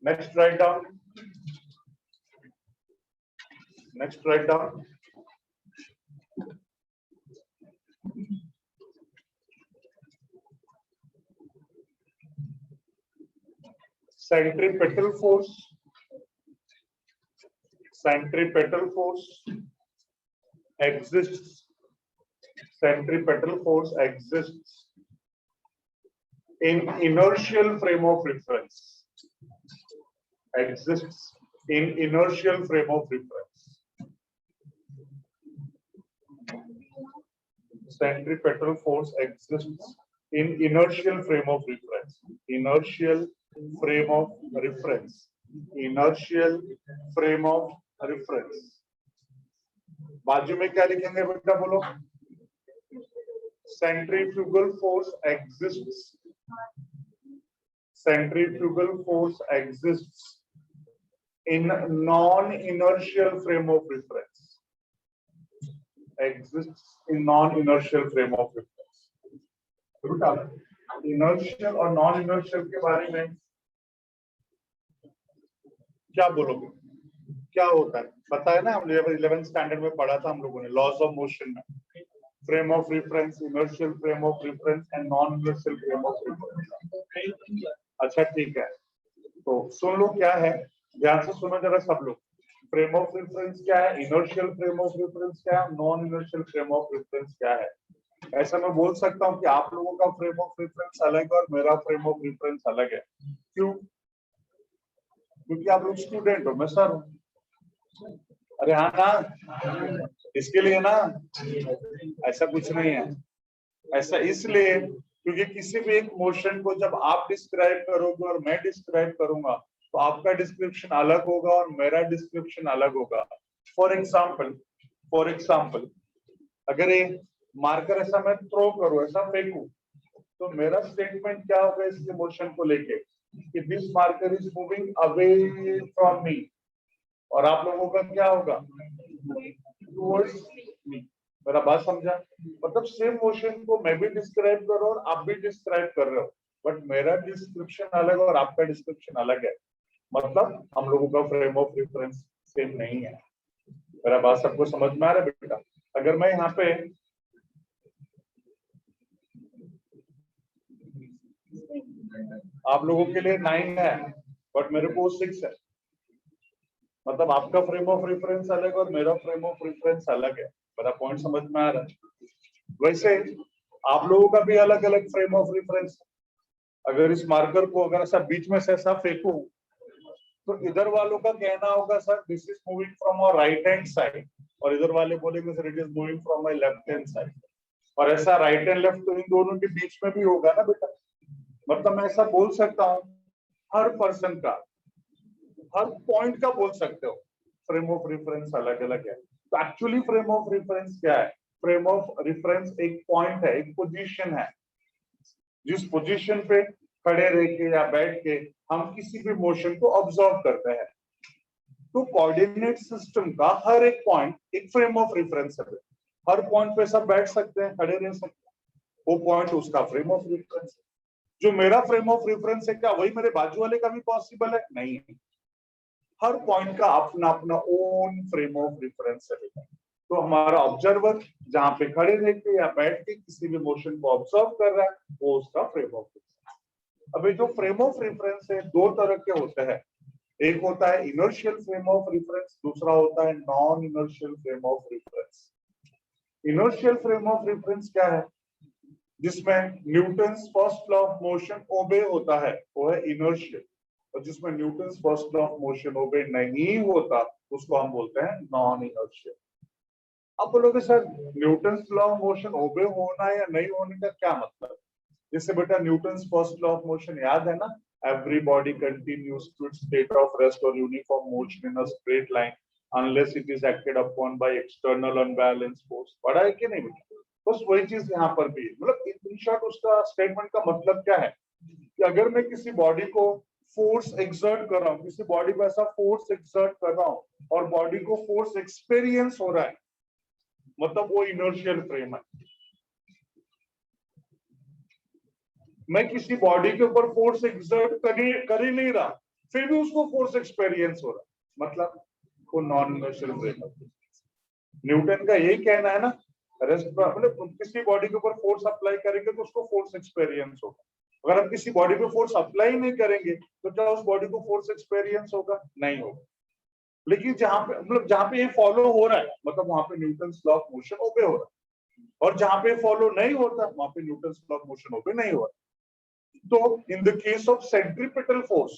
Next, write down. Next, write down. Centripetal force. Centripetal force exists. Centripetal force exists in inertial frame of reference. Exists in inertial frame of reference. Centripetal force exists in inertial frame of reference. Inertial frame of reference. Inertial frame of reference. बाजू में क्या लिखेंगे बेटा, बोलो? Centrifugal force exists. Centrifugal force exists in non-inertial frame of reference. Exists in non-inertial frame of reference. बेटा inertial और non-inertial के बारे में क्या बोलोगे? क्या होता है पता है ना? हम 11th स्टैंडर्ड में पढ़ा था हम लोगों ने, लॉज ऑफ मोशन में, frame of reference, inertial frame of reference and non inertial frame of reference. अच्छा ठीक है, तो सुन लो क्या है, ध्यान से सुनो जरा सब लोग। फ्रेम ऑफ रेफरेंस क्या है, इनर्शियल फ्रेम ऑफ रेफरेंस क्या है, non inertial frame of reference क्या है। ऐसा मैं बोल सकता हूँ कि आप लोगों का फ्रेम ऑफ रेफरेंस अलग है और मेरा फ्रेम ऑफ रेफरेंस अलग है। क्यों? क्योंकि आप लोग स्टूडेंट हो, मैं सर हूँ। अरे हाँ ना, इसके लिए ना, ऐसा कुछ नहीं है। ऐसा इसलिए क्योंकि किसी भी एक मोशन को जब आप डिस्क्राइब करोगे और मैं डिस्क्राइब करूंगा तो आपका डिस्क्रिप्शन अलग होगा और मेरा डिस्क्रिप्शन अलग होगा। फॉर एग्जाम्पल अगर ये मार्कर ऐसा मैं थ्रो करूं, ऐसा फेंकूं, तो मेरा स्टेटमेंट क्या होगा इसके मोशन को लेके कि this marker is moving away from me, और आप लोगों का क्या होगा, टुवर्ड्स मी। मेरा बात समझा? मतलब सेम मोशन को मैं भी डिस्क्राइब कर रहा हूं और आप भी डिस्क्राइब कर रहे हो, बट मेरा डिस्क्रिप्शन अलग और आपका डिस्क्रिप्शन अलग है। मतलब हम लोगों का फ्रेम ऑफ रेफरेंस सेम नहीं है। मेरा बात सबको समझ में आ रहा है बेटा? अगर मैं यहाँ पे आप लोगों के लिए 9 है बट मेरे को 6 है, मतलब आपका फ्रेम ऑफ रेफरेंस अलग और मेरा फ्रेम ऑफ रेफरेंस अलग है। मेरा पॉइंट समझ में आ रहा है? वैसे आप लोगों का भी अलग अलग फ्रेम ऑफ रेफरेंस। अगर इस मार्कर को अगर ऐसा बीच में से ऐसा फेंकूं, तो इधर वालों का कहना होगा sir this is moving from our right hand side, और इधर वाले बोलेंगे sir it is moving from my left hand side. और ऐसा राइट एंड लेफ्ट तो इन दोनों के बीच में भी होगा ना बेटा। मतलब मैं ऐसा बोल सकता हूँ हर पर्सन का, हर पॉइंट का बोल सकते हो। फ्रेम ऑफ रेफरेंस अलग अलग है। तो एक्चुअली फ्रेम ऑफ रेफरेंस क्या है? फ्रेम ऑफ रेफरेंस एक पॉइंट है, एक पोजीशन है, जिस पोजीशन पे खड़े रह के या बैठ के हम किसी भी मोशन को ऑब्जर्व करते हैं। तो कोऑर्डिनेट सिस्टम का हर एक पॉइंट एक फ्रेम ऑफ रेफरेंस है। हर पॉइंट पे सब बैठ सकते हैं, खड़े रह सकते हैं, वो पॉइंट उसका फ्रेम ऑफ रेफरेंस है। जो मेरा फ्रेम ऑफ रेफरेंस है क्या वही मेरे बाजू वाले का भी पॉसिबल है? नहीं। हर पॉइंट का अपना अपना ओन फ्रेम ऑफ रेफरेंस है। तो हमारा ऑब्जर्वर जहां पे खड़े रह के या बैठ के किसी भी मोशन को ऑब्जर्व कर रहा है वो उसका फ्रेम ऑफ रेफरेंस। अभी जो फ्रेम ऑफ रेफरेंस है दो तरह के होते हैं। एक होता है इनर्शियल फ्रेम ऑफ रेफरेंस, दूसरा होता है non inertial frame of reference. Inertial frame of reference क्या है? जिसमें Newton's first law of motion obey होता है, वो है इनर्शियल। और जिसमें Newton's first law of motion obey नहीं होता उसको हम बोलते हैं नॉन इनर्शियल। अब बोलोगे sir Newton's law of motion obey होना या नहीं होने का क्या मतलब? जैसे बेटा Newton's first law of motion याद है ना, every body continues to its state of rest और uniform motion in a straight line unless it is acted upon by external unbalance force. पढ़ा है कि नहीं बेटा? बस वही चीज यहाँ पर भी है। मतलब इन शॉर्ट उसका स्टेटमेंट का मतलब क्या है कि अगर मैं किसी बॉडी को फोर्स एक्सर्ट कर रहा हूँ, किसी बॉडी को ऐसा फोर्स एक्सर्ट कर रहा हूँ और बॉडी को फोर्स एक्सपीरियंस हो रहा है, मतलब वो इनर्शियल फ्रेम है। मैं किसी बॉडी के ऊपर फोर्स एक्सर्ट कर ही नहीं रहा, फिर भी उसको फोर्स एक्सपीरियंस हो रहा है, मतलब वो नॉन इनर्शियल फ्रेम है। न्यूटन का यही कहना है ना, रेस्ट मतलब किसी बॉडी के ऊपर फोर्स अप्लाई करेंगे तो उसको फोर्स एक्सपीरियंस होगा। अगर हम किसी बॉडी पे फोर्स अप्लाई नहीं करेंगे तो क्या उस बॉडी को फोर्स एक्सपीरियंस होगा? नहीं होगा। लेकिन जहां पे मतलब जहां पे ये फॉलो हो रहा है, मतलब वहां पे न्यूटन्स लॉ ऑफ मोशन ओबे हो रहा है, और जहां पे फॉलो नहीं होता वहां पे Newton's law of motion obey नहीं हो रहा। तो in the case of centripetal force,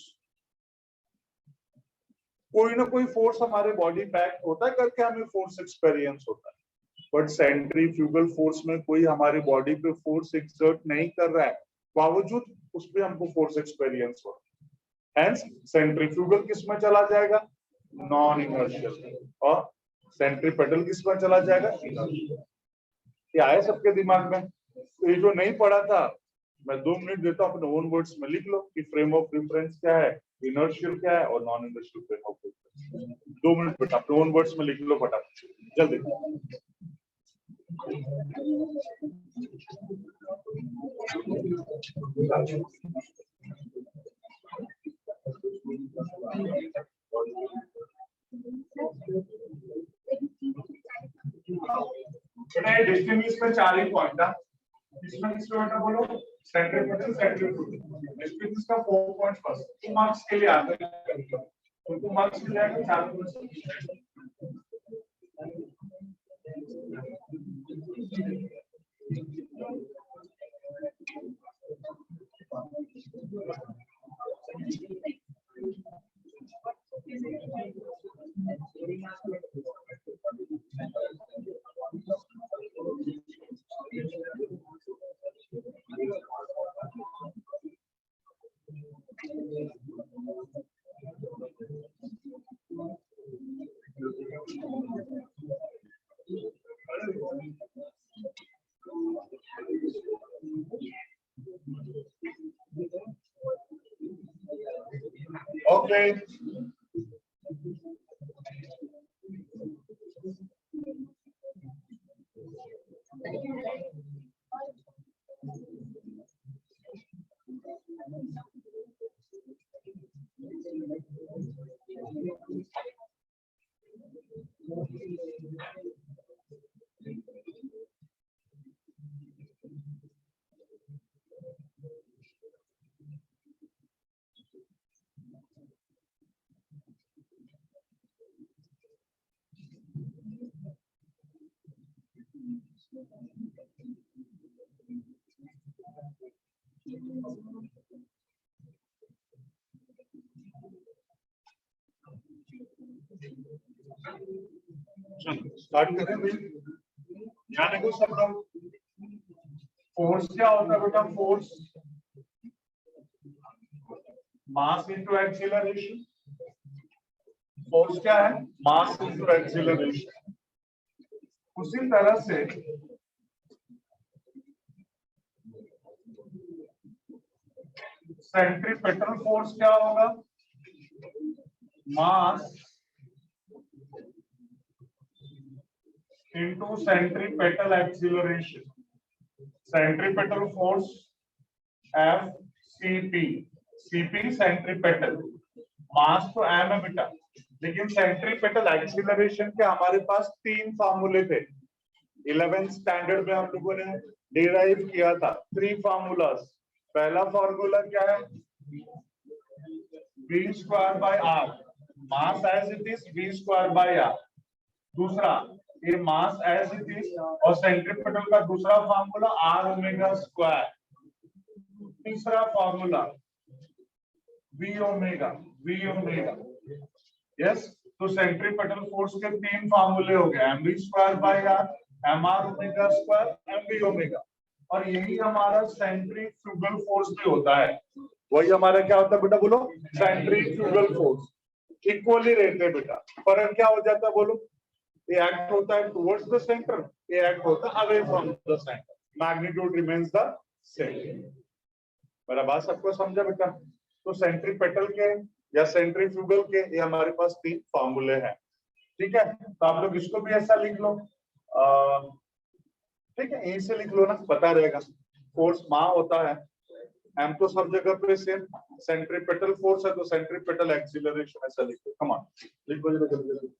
कोई ना कोई फोर्स हमारे बॉडी बैक होता है करके हमें फोर्स एक्सपीरियंस होता है। बट सेंट्रीफ्यूगल फोर्स में कोई हमारी बॉडी पे फोर्स एक्सर्ट नहीं कर रहा है, बावजूद उस पे हमको फोर्स एक्सपीरियंस हो रहा है। हेंस सेंट्रीफ्यूगल किस में चला जाएगा? Non inertial. और सेंट्रीपेटल किस में चला जाएगा? इनर्शियल। ये आया सबके दिमाग में? तो ये जो नहीं पढ़ा था मैं 2 मिनट देता हूँ, अपने ओन वर्ड्स में लिख लो कि फ्रेम ऑफ रेफरेंस क्या है, इनर्शियल क्या है और non inertial frame of reference. 2 minute बेटा अपने ओन वर्ड्स में लिख लो फटाफट, जल्दी। डिस्टिंग्विश में 4 ही पॉइंट है। इसमें किसको बेटा बोलो? Centripetal centrifugal. डिस्टिंग्विश का 4 पॉइंट्स बस 2 मार्क्स के लिए आते हैं, तो 2 मार्क्स मिल जाएगा 4 पॉइंट्स। ओके स्टार्ट करें भाई। ध्यान रखो सब लोग। फोर्स क्या होता है बेटा? Force mass into acceleration. Force क्या है? Mass into acceleration. उसी तरह से सेंट्रीपेटल फोर्स क्या होगा? मास into centripetal acceleration. Centripetal force FCP. CP centripetal. मास तो m है बेटा, लेकिन सेंट्रीपेटल एक्सीलरेशन के हमारे पास 3 फार्मूले थे। 11th स्टैंडर्ड में हम लोगों ने डिराइव किया था 3 फार्मूलास। पहला फार्मूला क्या है? v square by r, mass as it is v square by r। दूसरा ये मास एज इट इज, और सेंट्रीपेटल का दूसरा फार्मूला r ओमेगा स्क्वायर। तीसरा फार्मूला v ओमेगा। यस, तो सेंट्रीपेटल फोर्स के 3 फार्मूले हो गए, mv square by r, mr omega square, mv omega. और यही हमारा सेंट्रीफ्यूगल फोर्स भी होता है। वही हमारा क्या होता है बेटा? बोलो, सेंट्रीफ्यूगल फोर्स। इक्वली रहते हैं बेटा। फर्क क्या हो जाता है बोलो? ये एक्ट होता है टुवर्ड्स द सेंटर, ये एक्ट होता है away from the centre. Magnitude remains the same. मेरा बात सबको समझा बेटा? तो सेंट्रीपेटल के या सेंट्रीफ्यूगल के ये हमारे पास 3 फार्मूले हैं। ठीक है, तो आप लोग इसको भी ऐसा लिख लो। ठीक है, यहीं से लिख लो ना, पता रहेगा। फोर्स मां होता है, एम तो सब जगह पे सेम। सेंट्रीपेटल फोर्स है तो सेंट्रीपेटल एक्सीलरेशन ऐसा लिखो। कम ऑन, लिखो जल्दी।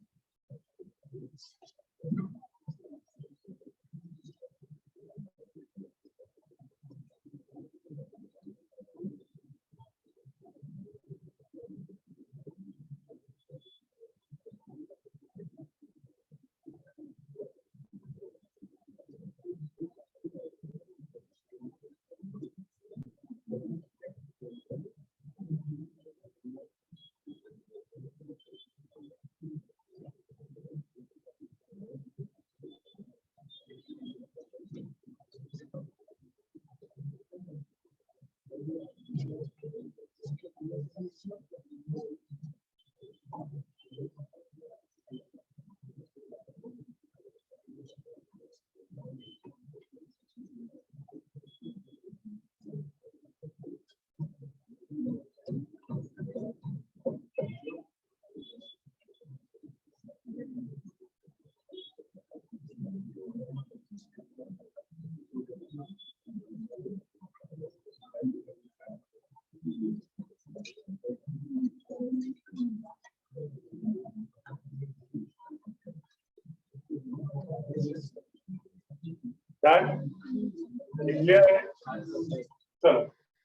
चलो,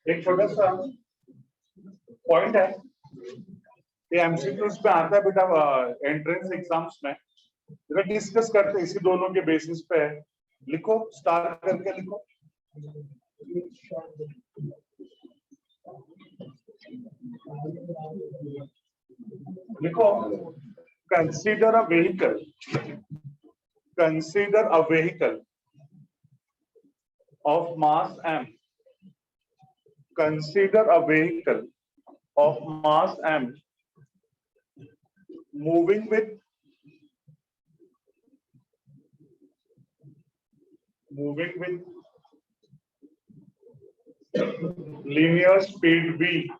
एक छोटा सा पॉइंट है, ये एमसीक्यूज पे आता है बेटा एंट्रेंस एग्जाम्स में। जरा डिस्कस करते हैं, इसी दोनों के बेसिस पे है। लिखो, स्टार्ट करके लिखो। लिखो, consider a vehicle, of mass m, consider a vehicle of mass m moving with linear speed v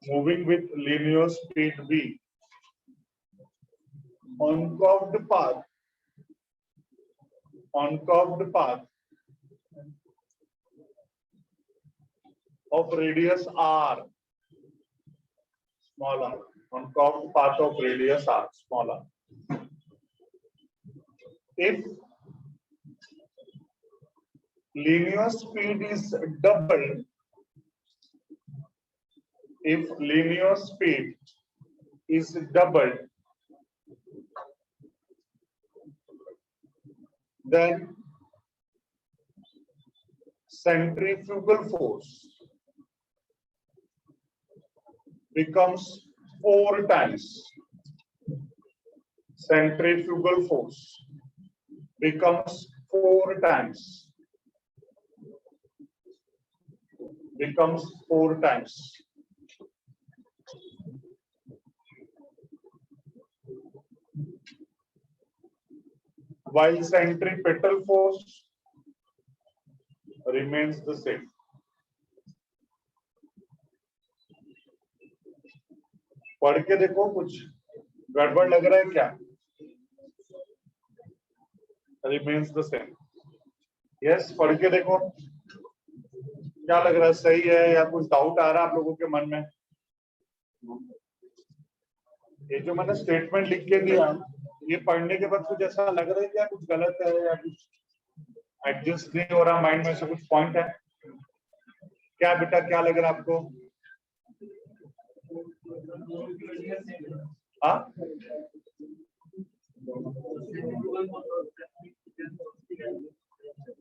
moving with linear speed v on curved path of radius r, small r, on curved path of radius r, small r. If linear speed is doubled, then centrifugal force becomes 4 times. Centrifugal force becomes 4 times. While centripetal force remains the same. पढ़ के देखो, कुछ गड़बड़ लग रहा है क्या? Remains the same. Yes, पढ़ के देखो क्या लग रहा है, सही है या कुछ डाउट आ रहा है आप लोगों के मन में? ये जो मैंने स्टेटमेंट लिख के दिया, ये पढ़ने के बाद कुछ ऐसा लग रहा है क्या कुछ गलत है या कुछ एडजस्ट नहीं हो रहा माइंड में से, कुछ पॉइंट है क्या बेटा? क्या लग रहा है आपको? हाँ,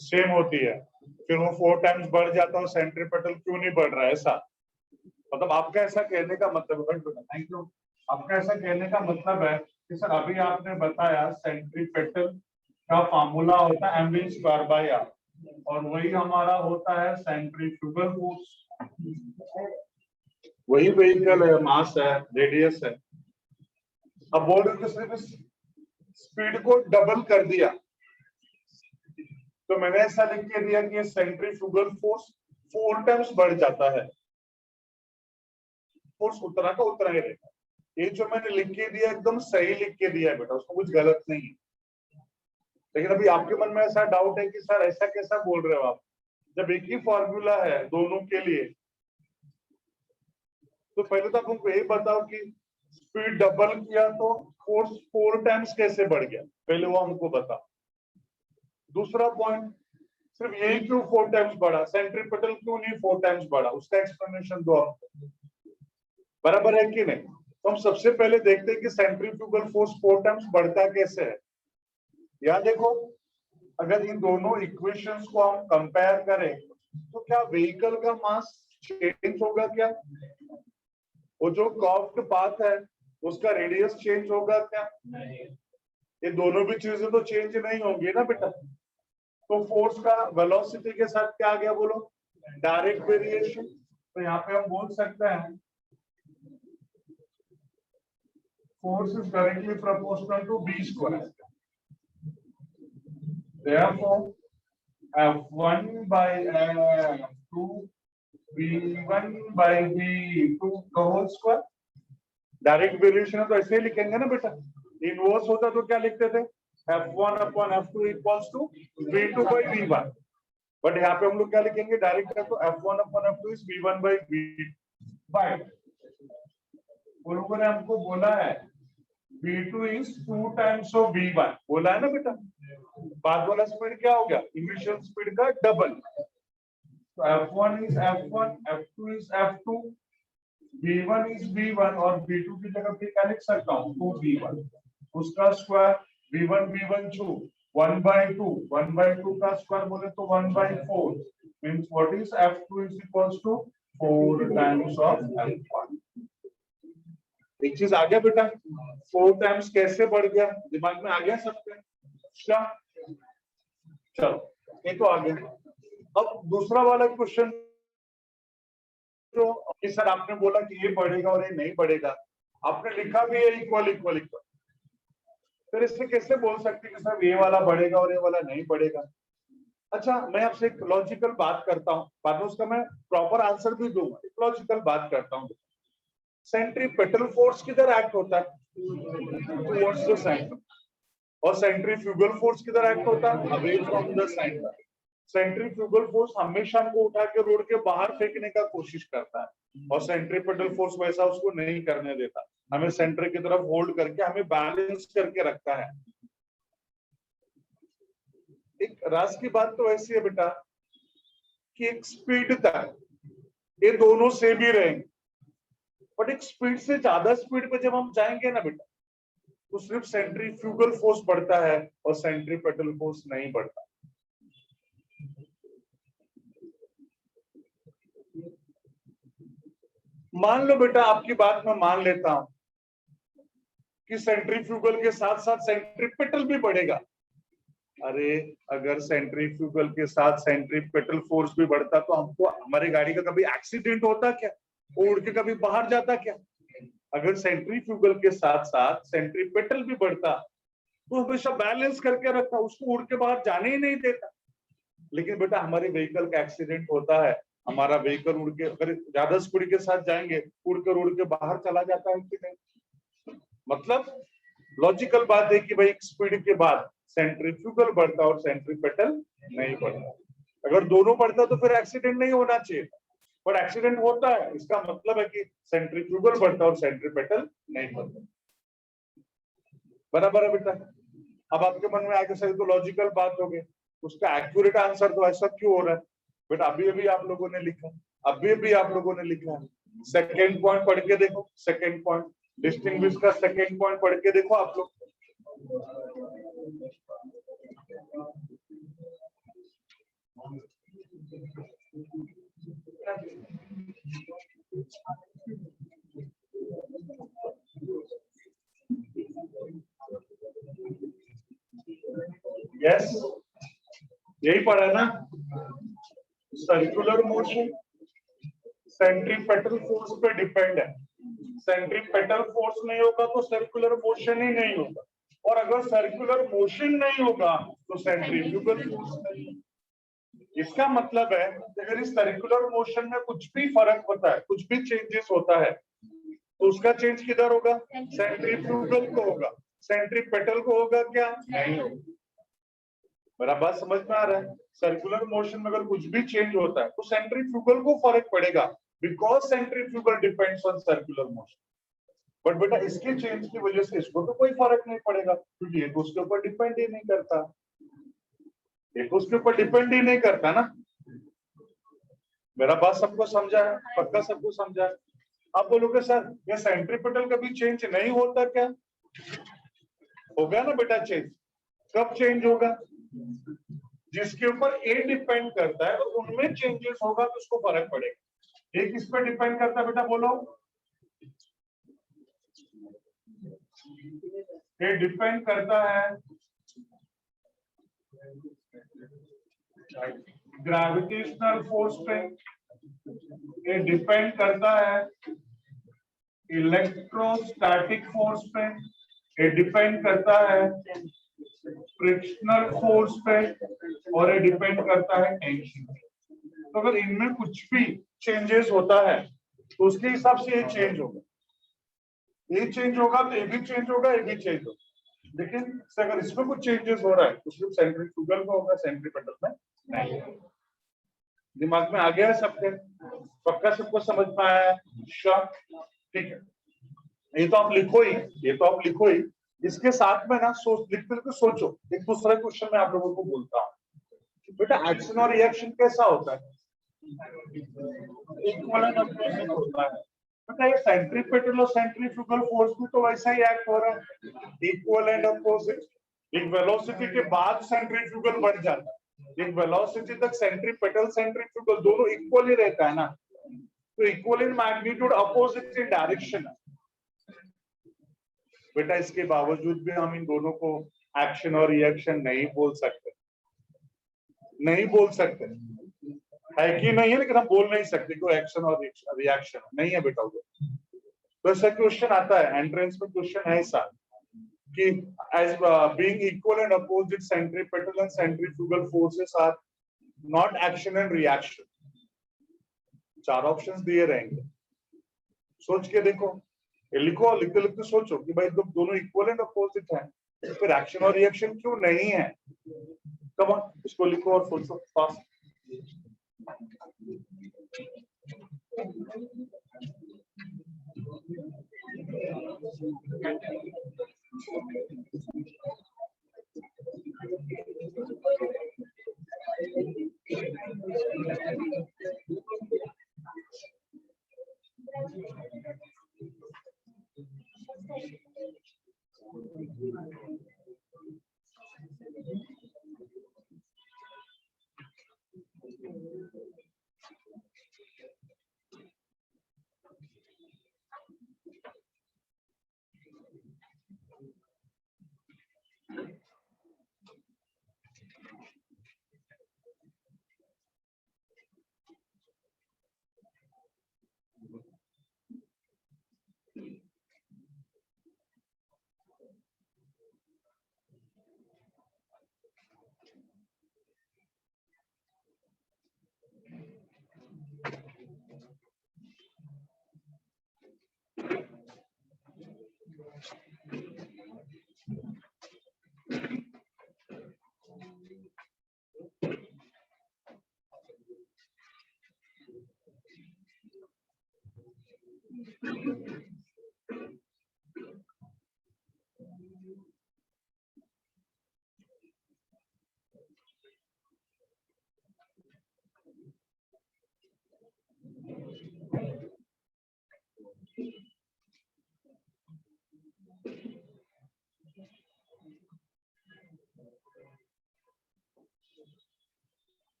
सेम होती है, फिर वो 4 टाइम्स बढ़ जाता है, सेंट्रीपेटल क्यों नहीं बढ़ रहा है? ऐसा मतलब आपका ऐसा कहने का मतलब है, थैंक यू, आपका ऐसा कहने का मतलब है कि सर अभी आपने बताया सेंट्रीपेटल का फार्मूला होता है mv स्क्वायर बाय r, और वही हमारा होता है सेंट्रीफ्यूगल फोर्स। वही व्हीकल है, मास है, रेडियस है। अब बोल रहे सिर्फ स्पीड को डबल कर दिया, तो मैंने ऐसा लिख के दिया कि सेंट्रीफ्यूगल फोर्स 4 टाइम्स बढ़ जाता है। फोर्स उतना का उतना ही रहेगा। ये जो मैंने लिख के दिया एकदम सही लिख के दिया है बेटा, उसको कुछ गलत नहीं है। लेकिन अभी आपके मन में ऐसा डाउट है कि सर ऐसा कैसा बोल रहे हो आप, जब एक ही फॉर्मूला है दोनों के लिए। तो पहले तो आप हमको ये बताओ कि स्पीड डबल किया तो फोर्स 4 टाइम्स कैसे बढ़ गया, पहले वो हमको बताओ। दूसरा पॉइंट, सिर्फ यही क्यों 4 टाइम्स बढ़ा, सेंट्रीपेटल क्यों नहीं 4 टाइम्स बढ़ा, उसका एक्सप्लेनेशन दो आप। बराबर है कि नहीं? तो हम सबसे पहले देखते हैं कि सेंट्रीफ्यूगल फोर्स 4 टाइम्स बढ़ता कैसे है। यहाँ देखो, अगर इन दोनों इक्वेशंस को हम कंपेयर करें तो क्या व्हीकल का मास चेंज होगा क्या? वो जो कर्व्ड पाथ है उसका रेडियस चेंज होगा क्या? नहीं। ये दोनों भी चीजें तो चेंज नहीं होंगी ना बेटा। तो फोर्स का वेलोसिटी के साथ क्या आ गया बोलो? Direct variation. तो यहाँ पे हम बोल सकते हैं force is directly proportional to v square. Therefore, F1 by F2 V1 by V2 का होल स्क्वायर। डायरेक्ट वेरिएशन है तो ऐसे ही लिखेंगे ना बेटा। इनवर्स होता तो क्या लिखते थे? F1 upon F2 equals to V2 by V1। But यहाँ पे हम लोग क्या लिखेंगे? डायरेक्ट है तो F1 upon F2 is V1 by V2। Bye वो लोगों ने हमको बोला है V2 is 2 times of V1, बोला है ना बेटा। बाद वाला स्पीड क्या हो गया? इनिशियल स्पीड का डबल। तो F1 is F1, F2 is F2, V1 is V1 और V2 की जगह पे क्या लिख सकता हूँ? 2V1 उसका स्क्वायर, V1 V1 छू 1/2, 1/2 का स्क्वायर बोले तो 1/4 means what is F2 is equals to 4 times of F1। एक चीज आ गया बेटा, 4 टाइम्स कैसे बढ़ गया, दिमाग में आ गया सबके? चलो ये तो आ गया। अब दूसरा वाला क्वेश्चन, तो कि सर आपने बोला कि ये बढ़ेगा और ये नहीं बढ़ेगा, आपने लिखा भी है इक्वल इक्वल इक्वल, फिर इससे कैसे बोल सकते कि सर ये वाला बढ़ेगा और ये वाला नहीं बढ़ेगा? अच्छा, मैं आपसे एक लॉजिकल बात करता हूँ, बाद में उसका मैं प्रॉपर आंसर भी दूंगा। एक लॉजिकल बात करता हूँ। सेंट्रीपेटल फोर्स किधर एक्ट होता है? Towards the centre. और सेंट्रीफ्यूगल फोर्स किधर एक्ट होता है? Away from the centre. Centrifugal force हमेशा हमको उठा के रोड के बाहर फेंकने का कोशिश करता है और सेंट्रीपेटल फोर्स वैसा उसको नहीं करने देता, हमें सेंटर की तरफ होल्ड करके हमें बैलेंस करके रखता है। एक राज की बात तो ऐसी है बेटा कि एक स्पीड तक ये दोनों सेम ही रहेंगे, बट एक स्पीड से ज्यादा स्पीड पे जब हम जाएंगे ना बेटा तो सिर्फ सेंट्रीफ्यूगल फोर्स बढ़ता है और सेंट्रीपेटल फोर्स नहीं बढ़ता। मान लो बेटा, आपकी बात मैं मान लेता हूं कि सेंट्रीफ्यूगल के साथ साथ सेंट्रीपेटल भी बढ़ेगा। अरे अगर सेंट्रीफ्यूगल के साथ सेंट्रीपेटल फोर्स भी बढ़ता तो हमको हमारी गाड़ी का कभी एक्सीडेंट होता क्या? उड़ के कभी बाहर जाता क्या? अगर सेंट्रीफ्यूगल के साथ साथ सेंट्रीपेटल भी बढ़ता तो हमेशा बैलेंस करके रखता, उसको उड़ के बाहर जाने ही नहीं देता। लेकिन बेटा हमारे व्हीकल का एक्सीडेंट होता है, हमारा व्हीकल उड़ के, अगर ज्यादा स्पीड के साथ जाएंगे उड़ के बाहर चला जाता है कि नहीं? मतलब लॉजिकल बात है कि भाई स्पीड के बाद सेंट्रीफ्यूगल बढ़ता और सेंट्रीपेटल नहीं बढ़ता। अगर दोनों बढ़ता तो फिर एक्सीडेंट नहीं होना चाहिए, पर एक्सीडेंट होता है, इसका मतलब है कि सेंट्रीफ्यूगल बढ़ता और सेंट्रीपेटल नहीं बढ़ता। बराबर है बेटा? अब आपके मन में आगे सही तो लॉजिकल बात हो गई, उसका एक्यूरेट आंसर तो ऐसा क्यों हो रहा है बेटा? अभी अभी आप लोगों ने लिखा, सेकेंड पॉइंट पढ़ के देखो, सेकेंड पॉइंट डिस्टिंग्विश का सेकेंड पॉइंट पढ़ के देखो आप लोग। यस, यही पढ़ा ना, सर्कुलर मोशन सेंट्रीपेटल फोर्स पे डिपेंड है। सेंट्रीपेटल फोर्स नहीं होगा तो सर्कुलर मोशन ही नहीं होगा, और अगर सर्कुलर मोशन नहीं होगा तो सेंट्रीफ्यूगल फोर्स नहीं। इसका मतलब है अगर इस सर्कुलर मोशन में कुछ भी फर्क होता है, कुछ भी चेंजेस होता है, तो उसका चेंज किधर होगा? सेंट्रीफ्यूगल को होगा। सेंट्रीपेटल को होगा क्या? नहीं होगा। मेरा बात समझ में आ रहा है? सर्कुलर मोशन में अगर कुछ भी चेंज होता है तो सेंट्रीफ्यूगल को फर्क पड़ेगा, because centrifugal depends on circular motion. But बेटा इसके चेंज की वजह से इसको तो कोई फर्क नहीं पड़ेगा, क्योंकि ये तो उसके ऊपर डिपेंड ही नहीं करता, ये तो उसके ऊपर डिपेंड ही नहीं करता ना। मेरा बात सबको समझा है? पक्का सबको समझा है? आप बोलोगे सर ये सेंट्रीपेटल कभी चेंज नहीं होता क्या? होगा ना बेटा चेंज। कब चेंज होगा? जिसके ऊपर ए डिपेंड करता है तो उनमें चेंजेस होगा तो उसको फर्क पड़ेगा। ए किस पर डिपेंड करता है बेटा? बोलो। ये डिपेंड करता है ग्रेविटेशनल फोर्स पे, ये डिपेंड करता है इलेक्ट्रोस्टैटिक फोर्स पे, ये डिपेंड करता है फ्रिक्शनल फोर्स पे, और ये डिपेंड करता है टेंशन। तो अगर इनमें कुछ भी चेंजेस होता है तो उसके हिसाब से ये चेंज होगा, ये चेंज होगा तो ये भी चेंज होगा, ये भी चेंज होगा। लेकिन अगर इसमें कुछ चेंजेस हो रहा है तो सिर्फ सेंट्रीफ्यूगल में होगा, सेंट्रीपेटल में नहीं। दिमाग में आ गया है सबके? पक्का सबको समझ में आया है? ठीक है, ये तो आप लिखो ही, ये तो आप लिखो ही। इसके साथ में ना सोच, लिख करके सोचो। एक दूसरा क्वेश्चन मैं आप लोगों को बोलता हूँ बेटा, एक्शन और रिएक्शन कैसा होता है? इक्वल एंड अपोजिट होता है बेटा। ये सेंट्रीपेटल और सेंट्रीफ्यूगल फोर्स भी तो वैसा ही एक्ट हो रहा है, इक्वल एंड अपोजिट। एक वेलोसिटी के बाद सेंट्रीफ्यूगल बढ़ जाता है, एक वेलोसिटी तक सेंट्रीपेटल सेंट्रीफ्यूगल दोनों इक्वल ही रहता है ना। तो equal in magnitude, opposite in direction बेटा। इसके बावजूद भी हम इन दोनों को एक्शन और रिएक्शन नहीं बोल सकते, नहीं बोल सकते है कि नहीं है, लेकिन हम बोल नहीं सकते कोई एक्शन और रिएक्शन नहीं है बेटा उधर। तो ऐसा क्वेश्चन आता है एंट्रेंस में, क्वेश्चन है ऐसा कि as being equal and opposite centripetal and centrifugal forces are not action and reaction। चार ऑप्शंस दिए रहेंगे, सोच के देखो, ये लिखो, लिखते लिखते सोचो कि भाई जब दोनों इक्वल एंड अपोजिट है तो फिर एक्शन और रिएक्शन क्यों नहीं है। कम ऑन, इसको लिखो और सोचो फास्ट।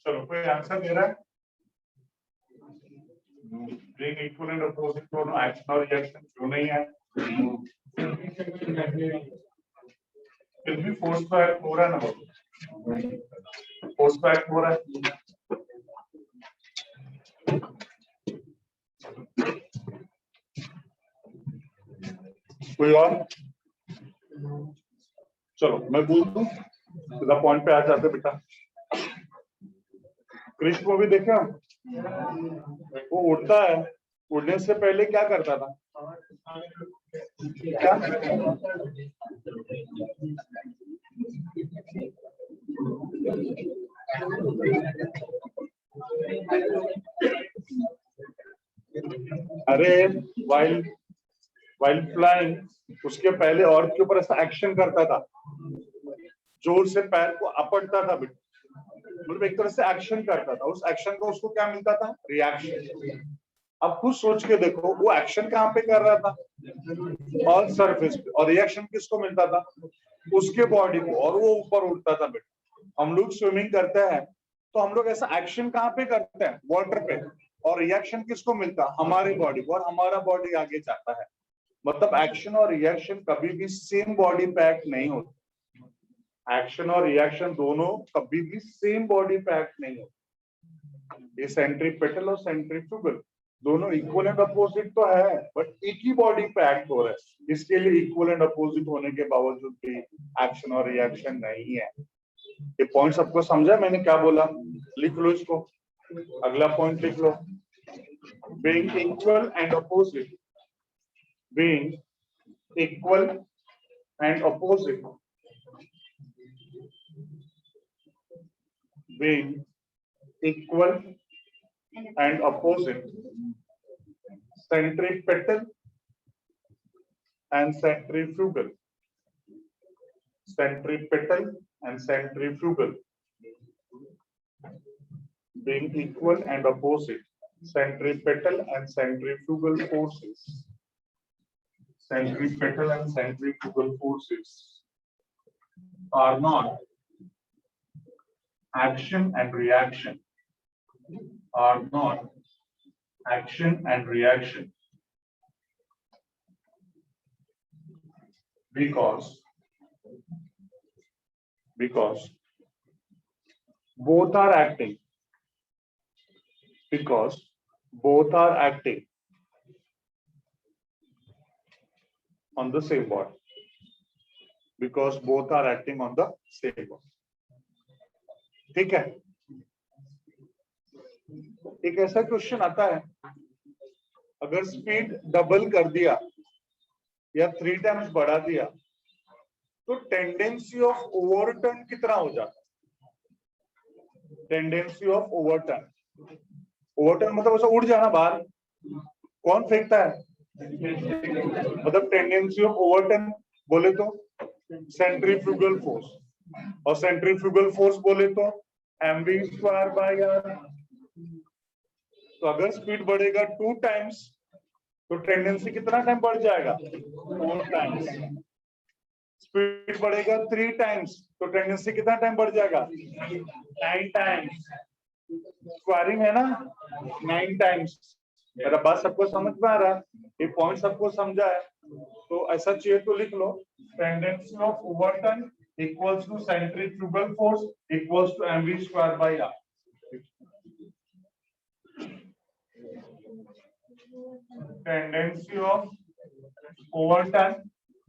चलो कोई आंसर दे रहा है? बीइंग इक्वल एंड अपोजिट दोनों एक्शन और रिएक्शन क्यों नहीं है? फिर भी फोर्स तो एक्ट हो रहा है ना, फोर्स तो एक्ट हो रहा है। कोई और? चलो मैं बोल दूं, सीधा पॉइंट पे आ जाते बेटा। कृष्ण को भी देखा, वो उड़ता है, उड़ने से पहले क्या करता था? क्या? अरे वाइल फ्लाइंग उसके पहले और के ऊपर ऐसा एक्शन करता था, जोर से पैर को अपड़ता था बेटा, मतलब एक तरह से एक्शन करता था। उस एक्शन का उसको क्या मिलता था? रिएक्शन। अब खुद सोच के देखो, वो एक्शन कहाँ पे कर रहा था? ऑन सरफेस पे, और रिएक्शन किसको मिलता था? उसके बॉडी को, और वो ऊपर उठता था बेटा। हम लोग स्विमिंग करते हैं तो हम लोग ऐसा एक्शन कहाँ पे करते हैं? वाटर पे, और रिएक्शन किसको मिलता है? हमारी बॉडी को, और हमारा बॉडी आगे जाता है। मतलब एक्शन और रिएक्शन कभी भी सेम बॉडी पे एक्ट नहीं होते। एक्शन और रिएक्शन दोनों कभी भी सेम बॉडी पे एक्ट नहीं होते। ये सेंट्रीपेटल और सेंट्रीफ्यूगल दोनों इक्वल एंड अपोजिट तो है, बट एक ही बॉडी पे एक्ट हो रहा है। इसके लिए इक्वल एंड अपोजिट होने के बावजूद भी एक्शन और रिएक्शन नहीं है। ये पॉइंट सबको समझा मैंने क्या बोला? लिख लो इसको, अगला पॉइंट लिख लो। Being equal and opposite, being equal and opposite, being equal and opposite, centripetal and centrifugal, centripetal and centrifugal, being equal and opposite, centripetal and centrifugal forces, centripetal and centrifugal forces are not action and reaction. are not action and reaction because both are acting on the same body, because both are acting on the same body. ठीक है, एक ऐसा question आता है, अगर speed double कर दिया या 3 टाइम्स बढ़ा दिया तो टेंडेंसी ऑफ ओवरटर्न कितना हो जाता है? टेंडेंसी ऑफ ओवरटर्न मतलब ऐसा उड़ जाना बाहर, कौन फेंकता है? मतलब टेंडेंसी ऑफ ओवरटर्न बोले तो सेंट्रीफ्यूगल फोर्स, और सेंट्रीफ्यूगल फोर्स बोले तो mv स्क्वायर बाय आर। तो अगर स्पीड बढ़ेगा 2 टाइम्स तो टेंडेंसी कितना टाइम बढ़ जाएगा? 4 टाइम्स। स्पीड बढ़ेगा 3 टाइम्स तो टेंडेंसी कितना टाइम बढ़ जाएगा? 9 टाइम्स। स्क्वायरिंग है ना, 9 टाइम्स। मेरा बात सबको समझ में आ रहा है? ये पॉइंट सबको समझा है? तो ऐसा चाहिए तो लिख लो, tendency of overturn equals to centrifugal force equals to mv square by R. Tendency of overturn,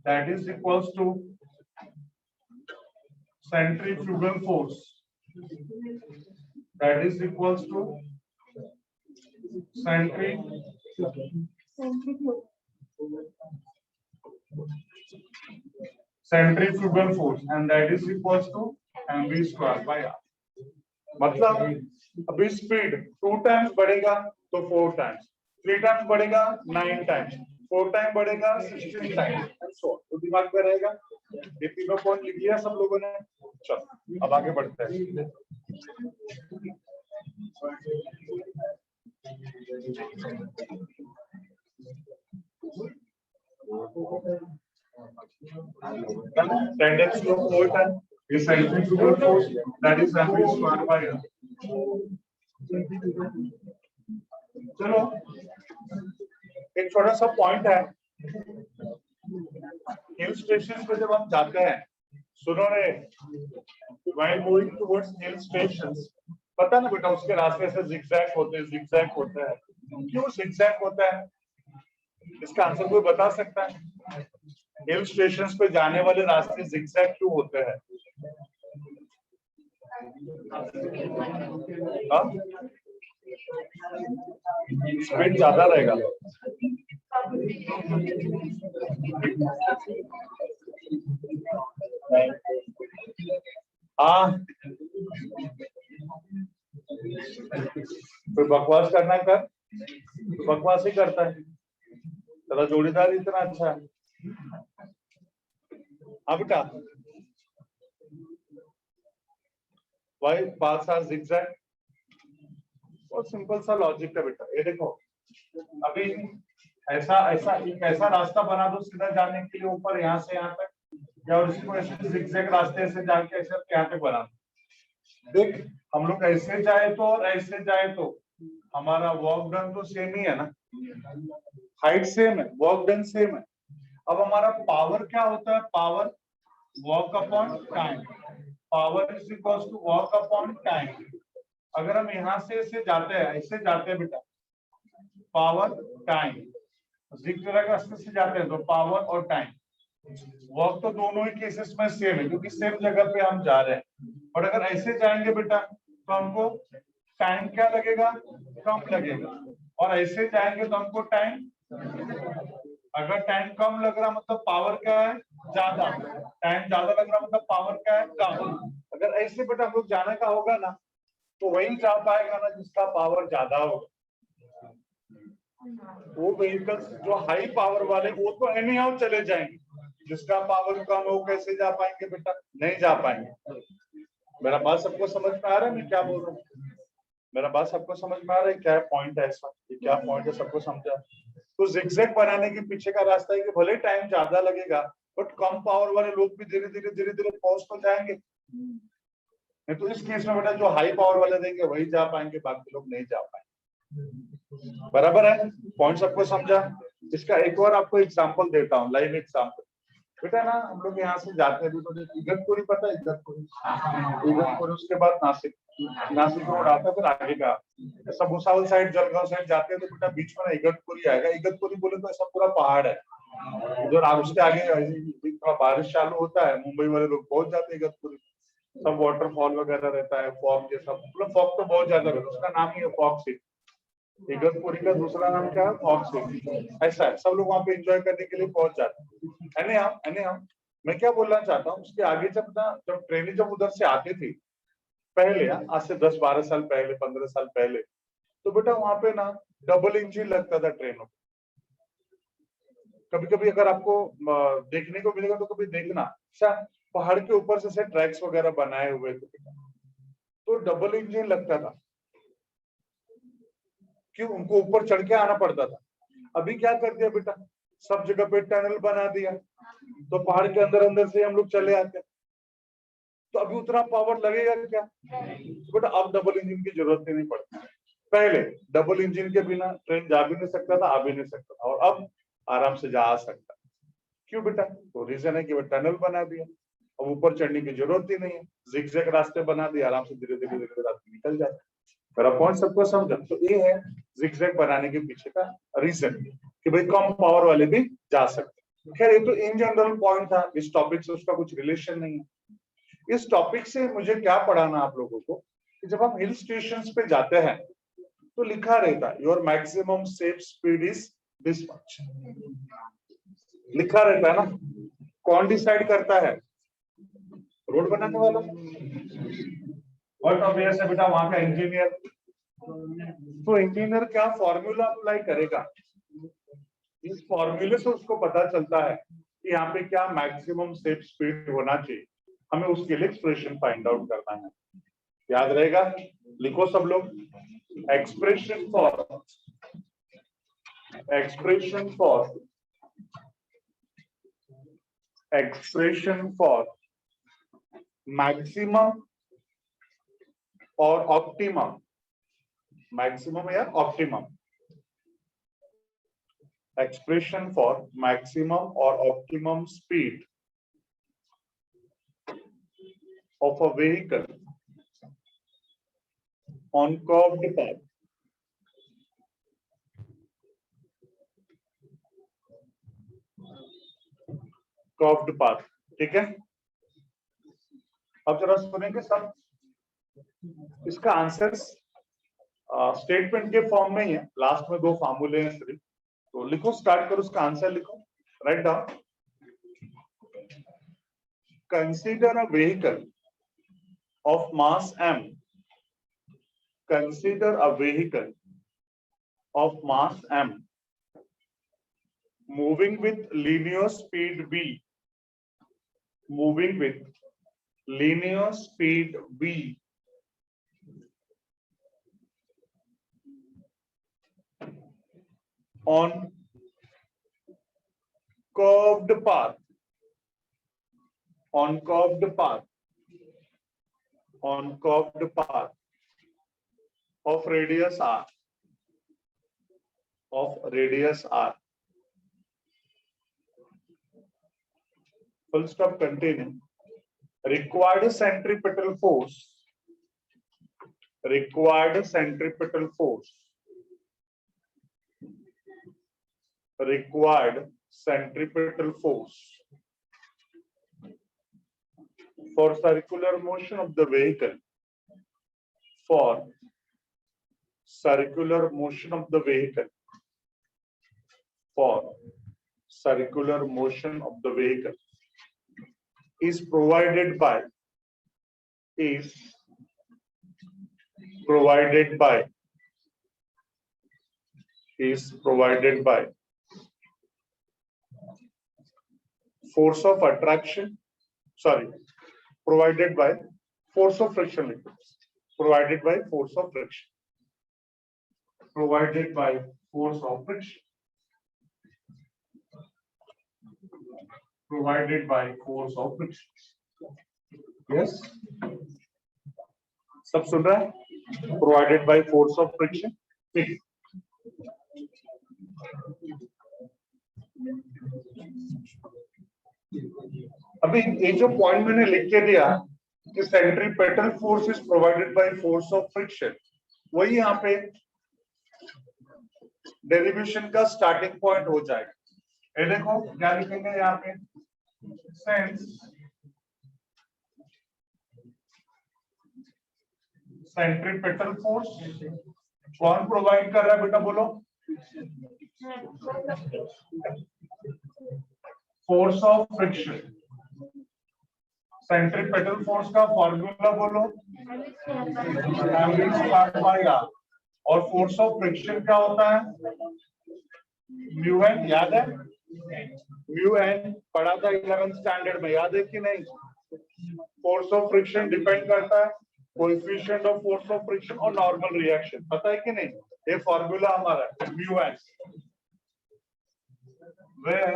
that is equals to centrifugal force, that is equals to centrifugal force and that is equals to mv square by r। मतलब अभी speed 2 times बढ़ेगा तो 4 times, 3 times बढ़ेगा 9 times, 4 time बढ़ेगा 16 times, and so on. तो दिमाग में रहेगा। ये तीनों पॉइंट लिख लिया सब लोगों ने? चलो अब आगे बढ़ते हैं। Tendency of overturn is centrifugal force, that is mv square by r। चलो एक छोटा सा पॉइंट है, हिल स्टेशन पे जब हम जाते हैं, सुनो रे, while moving towards hill stations, पता ना बेटा उसके रास्ते से zigzag होते हैं। क्यों zigzag होता है? इसका आंसर कोई बता सकता है? हिल स्टेशंस पे जाने वाले रास्ते zigzag क्यों होते हैं? स्पीड ज्यादा रहेगा। हाँ, कोई बकवास करना कर, तो बकवास ही करता है। तेरा जोड़ीदार इतना अच्छा है। हाँ बेटा, वाई पाथ्स आर zigzag? बहुत सिंपल सा लॉजिक है बेटा। ये देखो, अभी ऐसा एक ऐसा रास्ता बना दो सीधा जाने के लिए ऊपर, यहाँ से यहाँ तक, या उसको ऐसे zigzag रास्ते से जाके ऐसे यहाँ तक बना दो। देख, हम लोग ऐसे जाए तो और ऐसे जाए तो हमारा वर्क डन तो सेम ही है ना, हाइट सेम है, वर्क डन सेम है। अब हमारा पावर क्या होता है? Power work upon time. Power is equals to work upon time. अगर हम यहाँ से ऐसे जाते हैं, ऐसे जाते हैं बेटा, पावर टाइम, zigzag रास्ते से जाते हैं तो पावर और टाइम। वर्क तो दोनों ही केसेस में सेम है क्योंकि सेम जगह पे हम जा रहे हैं। और अगर ऐसे जाएंगे बेटा तो हमको टाइम क्या लगेगा? कम लगेगा। और ऐसे जाएंगे तो हमको टाइम, अगर टाइम कम लग रहा मतलब पावर क्या है? ज्यादा। टाइम ज्यादा लग रहा मतलब पावर क्या है? कम। अगर ऐसे बेटा हम लोग जाने का होगा ना तो वही जा पाएगा ना जिसका पावर ज्यादा होगा। वो व्हीकल्स जो हाई पावर वाले वो तो एनी हाउ चले जाएंगे, जिसका पावर कम हो कैसे जा पाएंगे बेटा? नहीं जा पाएंगे। मेरा बात सबको समझ में आ रहा है मैं क्या बोल रहा हूँ? मेरा बात सबको समझ में आ रहा है? क्या पॉइंट है इसका? क्या पॉइंट है सबको समझा? तो zigzag बनाने के पीछे का रास्ता है कि भले टाइम ज्यादा लगेगा बट कम पावर वाले लोग भी धीरे धीरे पहुंच तो जाएंगे। नहीं तो इस केस में बेटा जो हाई पावर वाले देंगे वही जा पाएंगे, बाकी लोग नहीं जा पाएंगे। बराबर है, पॉइंट सबको समझा। इसका एक और आपको एग्जांपल देता हूँ, लाइव एग्जांपल। बेटा ना हम लोग यहाँ से जाते हैं तो इगतपुरी पता है, इगतपुरी, इगतपुरी उसके बाद नासिक, नासिक रोड आता है, फिर आगे का ऐसा भुसावल साइड, जलगांव साइड जाते हैं तो बेटा बीच में ना इगतपुरी आएगा। इगतपुरी बोले तो ऐसा पूरा पहाड़ है, उधर उसके आगे थोड़ा बारिश चालू होता है, मुंबई वाले लोग पहुंच जाते हैं इगतपुरी, सब वाटरफॉल वगैरह रहता है, फॉग जैसा, मतलब फॉग तो बहुत ज्यादा रहता है, उसका नाम ही है फॉग सिटी। इगतपुरी का दूसरा नाम क्या है, फॉग सिटी। ऐसा है, सब लोग वहाँ पे एंजॉय करने के लिए पहुंच जाते हैं। एनी मैं क्या बोलना चाहता हूँ, उसके आगे जब ट्रेनें जब उधर से आती थी पहले, आज से 10-12 साल पहले, 15 साल पहले, तो बेटा वहां पे ना डबल इंजन लगता था ट्रेनों। कभी कभी अगर आपको देखने को मिलेगा तो कभी देखना, अच्छा पहाड़ के ऊपर से ट्रैक्स वगैरह बनाए हुए थे, तो डबल इंजन लगता था। क्यों? उनको ऊपर चढ़ के आना पड़ता था। अभी क्या कर दिया बेटा, सब जगह पे टनल बना दिया, तो पहाड़ के अंदर अंदर से हम लोग चले आते हैं। तो अभी उतना पावर लगेगा क्या? बेटा अब डबल इंजन की जरूरत ही नहीं पड़ती। पहले डबल इंजन के बिना ट्रेन जा भी नहीं सकता था, आ भी नहीं सकता था, और अब आराम से जा आ सकता। क्यों बेटा? तो रीजन है कि वो टनल बना दिया, अब ऊपर चढ़ने की जरूरत ही नहीं है, जिगजैग रास्ते बना दिए, आराम से धीरे धीरे धीरे रास्ते निकल जाते। मेरा पॉइंट सबको समझा? तो ये है जिगजैग बनाने के पीछे का रीजन, कि भाई कम पावर वाले भी जा सकते। खैर ये तो इन जनरल पॉइंट था, इस टॉपिक से उसका कुछ रिलेशन नहीं है। इस टॉपिक से मुझे क्या पढ़ाना आप लोगों को, कि जब हम हिल स्टेशन पे जाते हैं तो लिखा रहता है your maximum safe speed is this much, लिखा रहता है ना। कौन डिसाइड करता है? रोड बनाने वाला। बट ऑब्वियस है बेटा वहां का इंजीनियर। तो इंजीनियर क्या फॉर्मूला अप्लाई करेगा, इस फॉर्मूले से उसको पता चलता है कि यहाँ पे क्या मैक्सिमम सेफ स्पीड होना चाहिए, हमें उसके लिए एक्सप्रेशन फाइंड आउट करना है। याद रहेगा, लिखो सब लोग, expression for expression for maximum और ऑप्टिमम, मैक्सिमम या optimum, expression for maximum or optimum speed of a vehicle on curved path. Curved path, ठीक है। अब जरा सुनेंगे सब, इसका आंसर स्टेटमेंट के फॉर्म में ही है, लास्ट में दो फार्मूले हैं सिर्फ, तो लिखो, स्टार्ट करो, उसका आंसर लिखो, write down. Consider a vehicle of mass m, consider a vehicle of mass m moving with linear speed v, moving with linear speed v on curved path, on curved path, on curved path of radius r, of radius r. Full stop, continue. Required centripetal force, required centripetal force, required centripetal force for circular motion of the vehicle, for circular motion of the vehicle, for circular motion of the vehicle is provided by, is provided by, is provided by force of attraction, sorry, provided by force of friction, provided by force of friction, provided by force of friction, provided by force of friction. Yes, सब सुन रहा है? Provided by force of friction. ठीक, अभी ये जो point मैंने लिख के दिया कि centripetal force is provided by force of friction, वही यहाँ पे डेरिवेशन का स्टार्टिंग पॉइंट हो जाएगा। ये देखो क्या लिखेंगे यहाँ पे, सेंस सेंट्रीपेटल फोर्स कौन प्रोवाइड कर रहा है बेटा, बोलो? Force of friction. Centripetal force का फॉर्मूला बोलो, और फोर्स ऑफ फ्रिक्शन क्या होता है? म्यू एन, याद है? म्यू एन पढ़ा था 11th स्टैंडर्ड में, याद है कि नहीं? फोर्स ऑफ फ्रिक्शन डिपेंड करता है coefficient of force of friction और नॉर्मल रिएक्शन, पता है कि नहीं? ये फॉर्मूला हमारा है mu N, where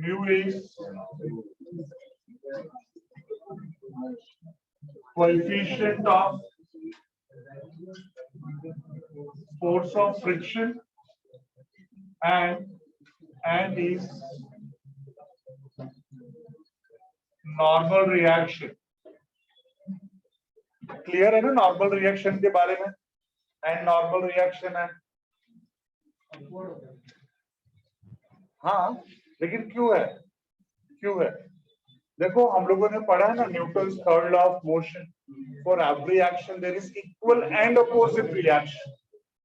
mu is coefficient of force of friction and is normal reaction। Clear है ना नॉर्मल रिएक्शन के बारे में? एंड नॉर्मल रिएक्शन है, हाँ, लेकिन क्यों है? क्यों है? देखो हम लोगों ने पढ़ा है ना Newton's third law of motion, for every action there is equal and opposite reaction,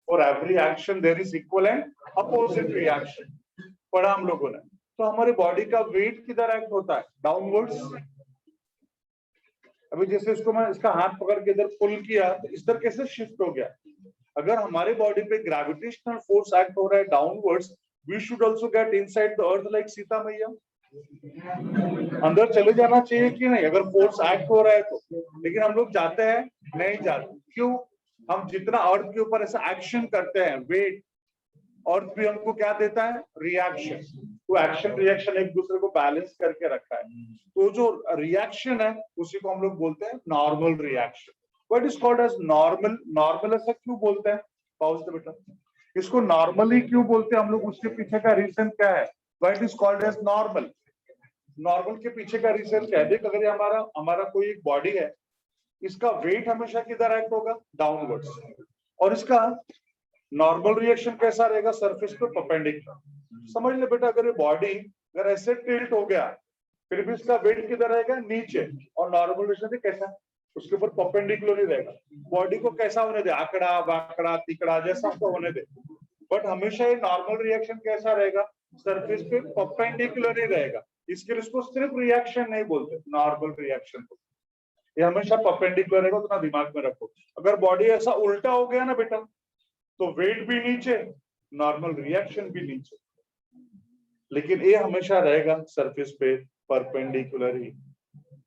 for every action there is equal and opposite reaction, पढ़ा हम लोगों ने। तो हमारी बॉडी का वेट किधर एक्ट होता है? डाउनवर्ड्स। अभी जैसे इसको मैं इसका हाथ पकड़ के इधर पुल किया तो इस तरह कैसे शिफ्ट हो गया? अगर हमारे बॉडी पे ग्रेविटेशनल फोर्स एक्ट हो रहा है downwards, we should also get inside the earth like Sita मैया, अंदर चले जाना चाहिए कि नहीं अगर फोर्स एक्ट हो रहा है तो? लेकिन हम लोग जाते हैं नहीं जाते, क्यों? हम जितना अर्थ के ऊपर ऐसा एक्शन करते हैं, वेट, अर्थ भी हमको क्या देता है? रिएक्शन। तो एक्शन रिएक्शन एक दूसरे को बैलेंस करके रखा है, तो जो रिएक्शन है उसी को हम लोग बोलते हैं normal reaction. What is called as normal? Normal ऐसा क्यों बोलते हैं? पाउज दे बेटा, इसको नॉर्मली क्यों बोलते हैं हम लोग? उसके पीछे का रीजन क्या है? What is called as normal? Normal के पीछे का रीजन क्या है? देख, अगर हमारा कोई एक बॉडी है, इसका वेट हमेशा किधर एक्ट होगा? डाउनवर्ड्स, और इसका नॉर्मल रिएक्शन कैसा रहेगा? सरफेस पे परपेंडिकुलर। समझ ले बेटा, अगर ये बॉडी अगर ऐसे टिल्ट हो गया फिर भी इसका वेट किधर रहेगा? नीचे, और नॉर्मल रिएक्शन कैसा? उसके ऊपर परपेंडिकुलर ही रहेगा। बॉडी को कैसा होने दे? आंकड़ा बांकड़ा तिकड़ा जैसा उसको होने दे, बट हमेशा ये नॉर्मल रिएक्शन कैसा रहेगा? सरफेस पे परपेंडिकुलर ही रहेगा। इसके लिए इसको सिर्फ रिएक्शन नहीं बोलते, नॉर्मल रिएक्शन। ये हमेशा परपेंडिकुलर रहेगा, उतना दिमाग में रखो। अगर बॉडी ऐसा उल्टा हो गया ना बेटा, तो वेट भी नीचे, नॉर्मल रिएक्शन भी नीचे, लेकिन ये हमेशा रहेगा सरफेस पे परपेंडिकुलर ही।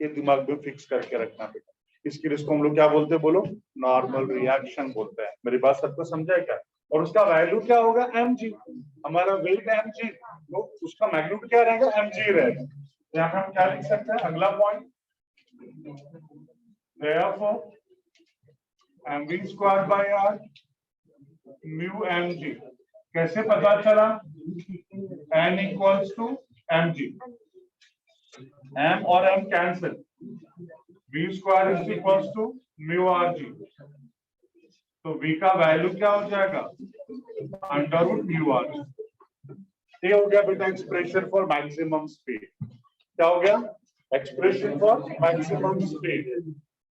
ये दिमाग में फिक्स करके रखना बेटा। इसके लिए इसको हम लोग क्या बोलते हैं? बोलो, नॉर्मल रिएक्शन बोलते हैं। मेरी बात सबको समझा है क्या? और उसका वैल्यू क्या होगा? mg। हमारा वेट mg, तो उसका मैग्नीट्यूड क्या रहेगा? mg रहेगा। यहाँ पे हम क्या लिख सकते हैं? अगला point, therefore mv square by r mu mg। कैसे पता चला? n equals to mg, m और m cancel, v square is equals to mu rg, तो v का वैल्यू क्या हो जाएगा? Under root mu rg। ये हो गया बेटा एक्सप्रेशन फॉर मैक्सिमम स्पीड। क्या हो गया? Expression for maximum speed.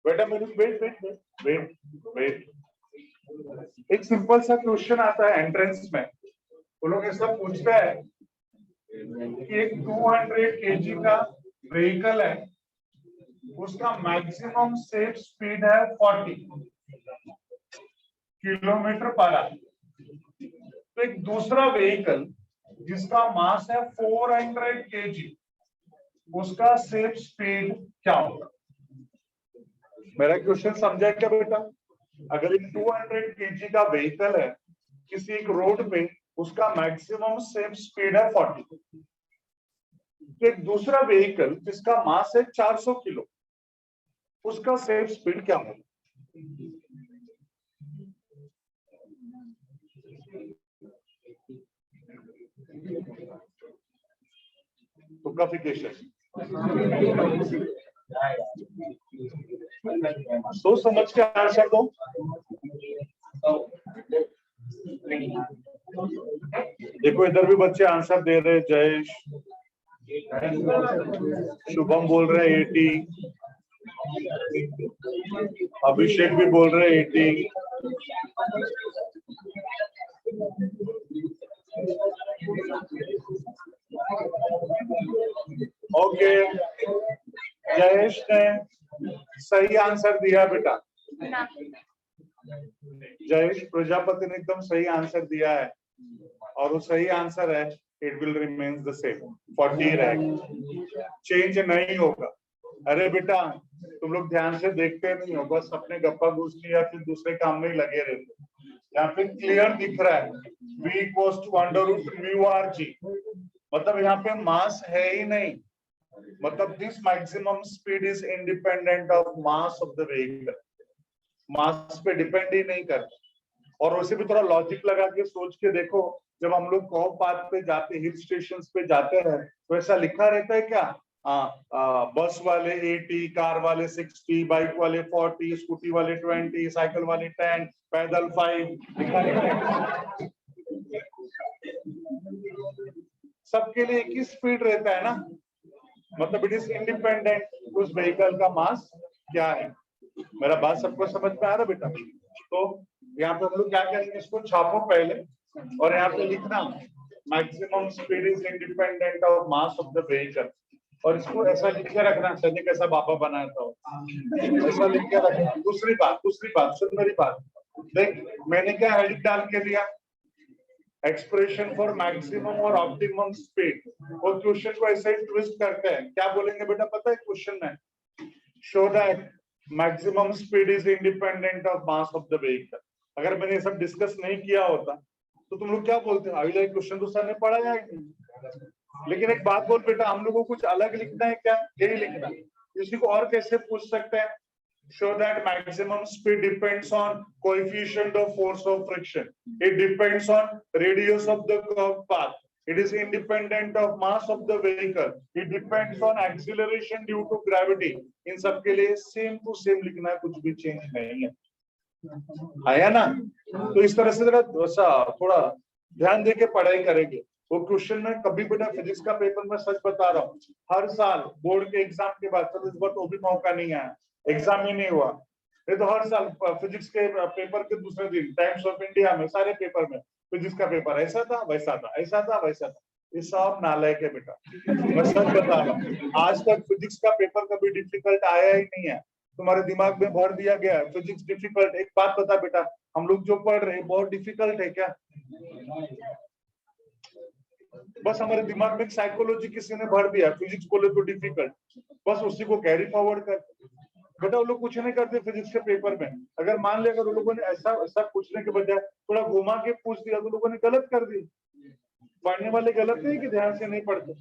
बेटा मेरे वेट एक सिंपल सा क्वेश्चन आता है एंट्रेंस में, वो लोग ऐसा पूछता है कि एक 200 kg का व्हीकल है, उसका मैक्सिमम सेफ स्पीड है 40 किलोमीटर पर आवर। तो एक दूसरा व्हीकल जिसका मास है 400 kg, उसका सेफ स्पीड क्या होगा? मेरा क्वेश्चन समझा क्या बेटा? अगर एक 200 kg का व्हीकल है किसी एक रोड पे, उसका मैक्सिमम सेफ स्पीड है 40, तो एक दूसरा व्हीकल जिसका मास है 400 किलो, उसका सेफ स्पीड क्या होगा? फुकाफिकेशन सोच समझ के आंसर दो। देखो इधर भी बच्चे आंसर दे रहे। जयेश, शुभम बोल रहे 80, अभिषेक भी बोल रहे 80। ओके, जयेश ने सही आंसर दिया बेटा। जयेश प्रजापति ने एकदम सही आंसर दिया है और वो सही आंसर है। It will remains the same, 40 रहेगा, चेंज नहीं होगा। अरे बेटा तुम लोग ध्यान से देखते नहीं हो, बस अपने गप्पा गुस्सी या फिर दूसरे काम में ही लगे रहते। यहाँ पे क्लियर दिख रहा है v इक्वल्स टू √μrg, मतलब यहाँ पे मास है ही नहीं। मतलब this maximum speed is independent of mass of the vehicle, mass पे डिपेंड ही नहीं करता। और वैसे भी थोड़ा लॉजिक लगा के सोच के देखो, जब हम लोग कॉ पाथ पे जाते, हिल स्टेशन पे जाते हैं, तो ऐसा लिखा रहता है क्या? बस वाले 80, कार वाले 60, बाइक वाले 40, स्कूटी वाले 20, साइकिल वाले 10, पैदल 5, लिखा रहता है। सबके लिए एक ही स्पीड रहता है ना, मतलब इट इज इंडिपेंडेंट उस व्हीकल का मास क्या है। मेरा बात सबको समझ में आ रहा बेटा? तो यहाँ पे हम लोग क्या करेंगे, इसको छापो पहले और यहाँ पे लिखना maximum speed is independent of mass of the vehicle, और इसको ऐसा लिख के रखना। सनी कैसा बाबा बनाया था, ऐसा लिख के रखना। दूसरी बात सुन मेरी बात, देख मैंने क्या हेडिंग डाल के दिया, एक्सप्रेशन फॉर मैक्सिमम और ऑप्टिमम स्पीड। और क्वेश्चन को ऐसे ही ट्विस्ट करते हैं। क्या बोलेंगे बेटा पता है क्वेश्चन में? Show that maximum speed is independent of mass of the vehicle. अगर मैंने ये सब डिस्कस नहीं किया होता तो तुम लोग क्या बोलते? अगला क्वेश्चन तो सर ने पढ़ाया ही नहीं। लेकिन एक बात बोल बेटा, हम लोग को कुछ अलग लिखना है क्या? यही लिखना है। किसी को और कैसे पूछ सकते हैं? show that maximum speed depends on coefficient of force of friction. It depends on radius of the curved path. It is independent of mass of the vehicle. It depends on acceleration due to gravity. इन सब के लिए same to same लिखना है, कुछ भी change नहीं है। आया ना? तो इस तरह से जरा थोड़ा ध्यान देके पढ़ाई करेंगे। वो क्वेश्चन में कभी बेटा फिजिक्स का पेपर में सच बता रहा हूँ, हर साल बोर्ड के एग्जाम के बाद, चलो इस बार तो भी मौका नहीं आया, एग्जाम ही नहीं हुआ, ये तो हर साल फिजिक्स के पेपर के दूसरे दिन टाइम्स ऑफ इंडिया में सारे पेपर में फिजिक्स का पेपर ऐसा था वैसा था, ऐसा था वैसा था। ये सब नालायक है बेटा, मैं सच बता रहा हूँ। आज तक फिजिक्स का पेपर कभी डिफिकल्ट आया ही नहीं है। तुम्हारे दिमाग में भर दिया गया है फिजिक्स डिफिकल्ट। एक बात बता बेटा, हम लोग जो पढ़ रहे हैं बहुत डिफिकल्ट है क्या? बस हमारे दिमाग में साइकोलॉजी किसी ने भर दिया, फिजिक्स बोले तो डिफिकल्ट, बस उसी को कैरी फॉरवर्ड कर। बेटा वो लोग कुछ नहीं करते फिजिक्स के पेपर में। अगर मान लिया, अगर उन लोगों ने ऐसा पूछने के बजाय थोड़ा घुमा के पूछ दिया तो लोगों ने गलत कर दी। पढ़ने वाले गलत नहीं कि ध्यान से नहीं पढ़ते।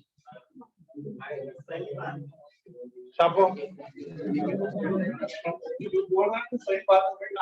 छापो बोलना तो सही बात है।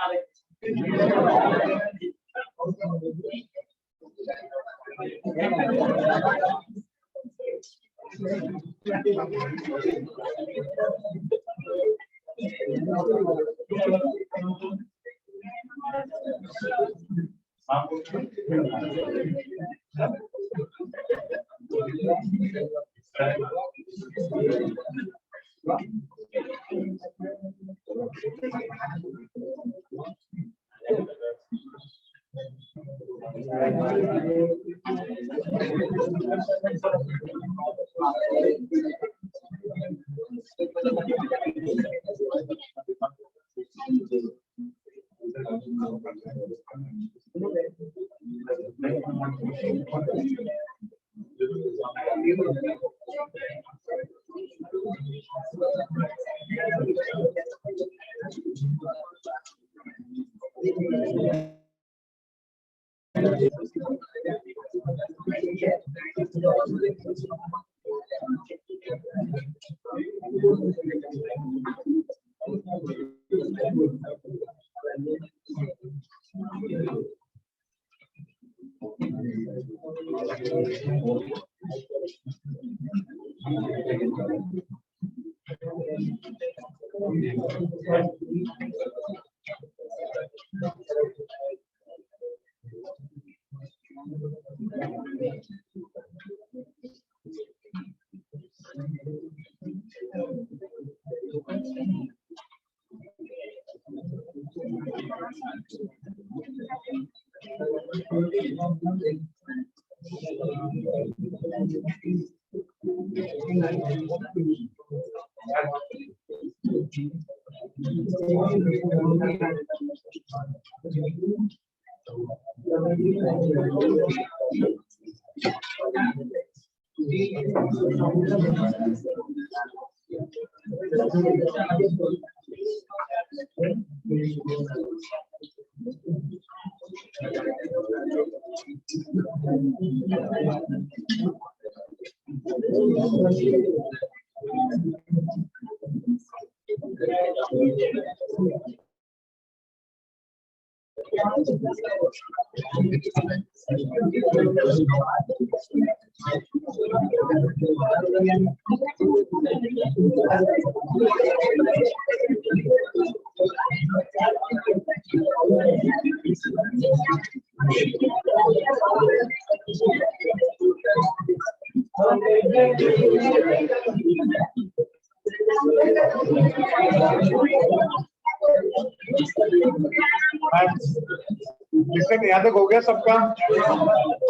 लिसन यहाँ तक हो गया सबका?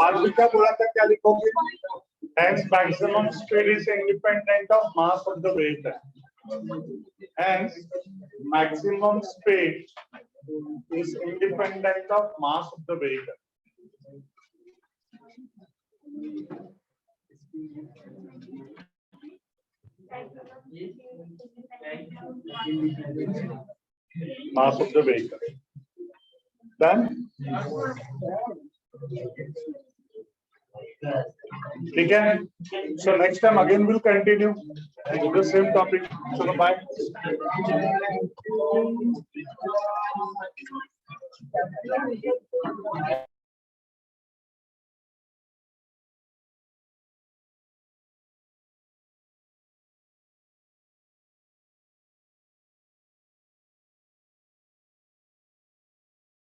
आज क्या बोला था, क्या लिखोगे? Hence maximum speed is independent of mass of the vehicle. Hence maximum speed is independent of mass of the vehicle. Mass of the vehicle. Done? ठीक है? So next time again we'll continue with the same topic. So bye.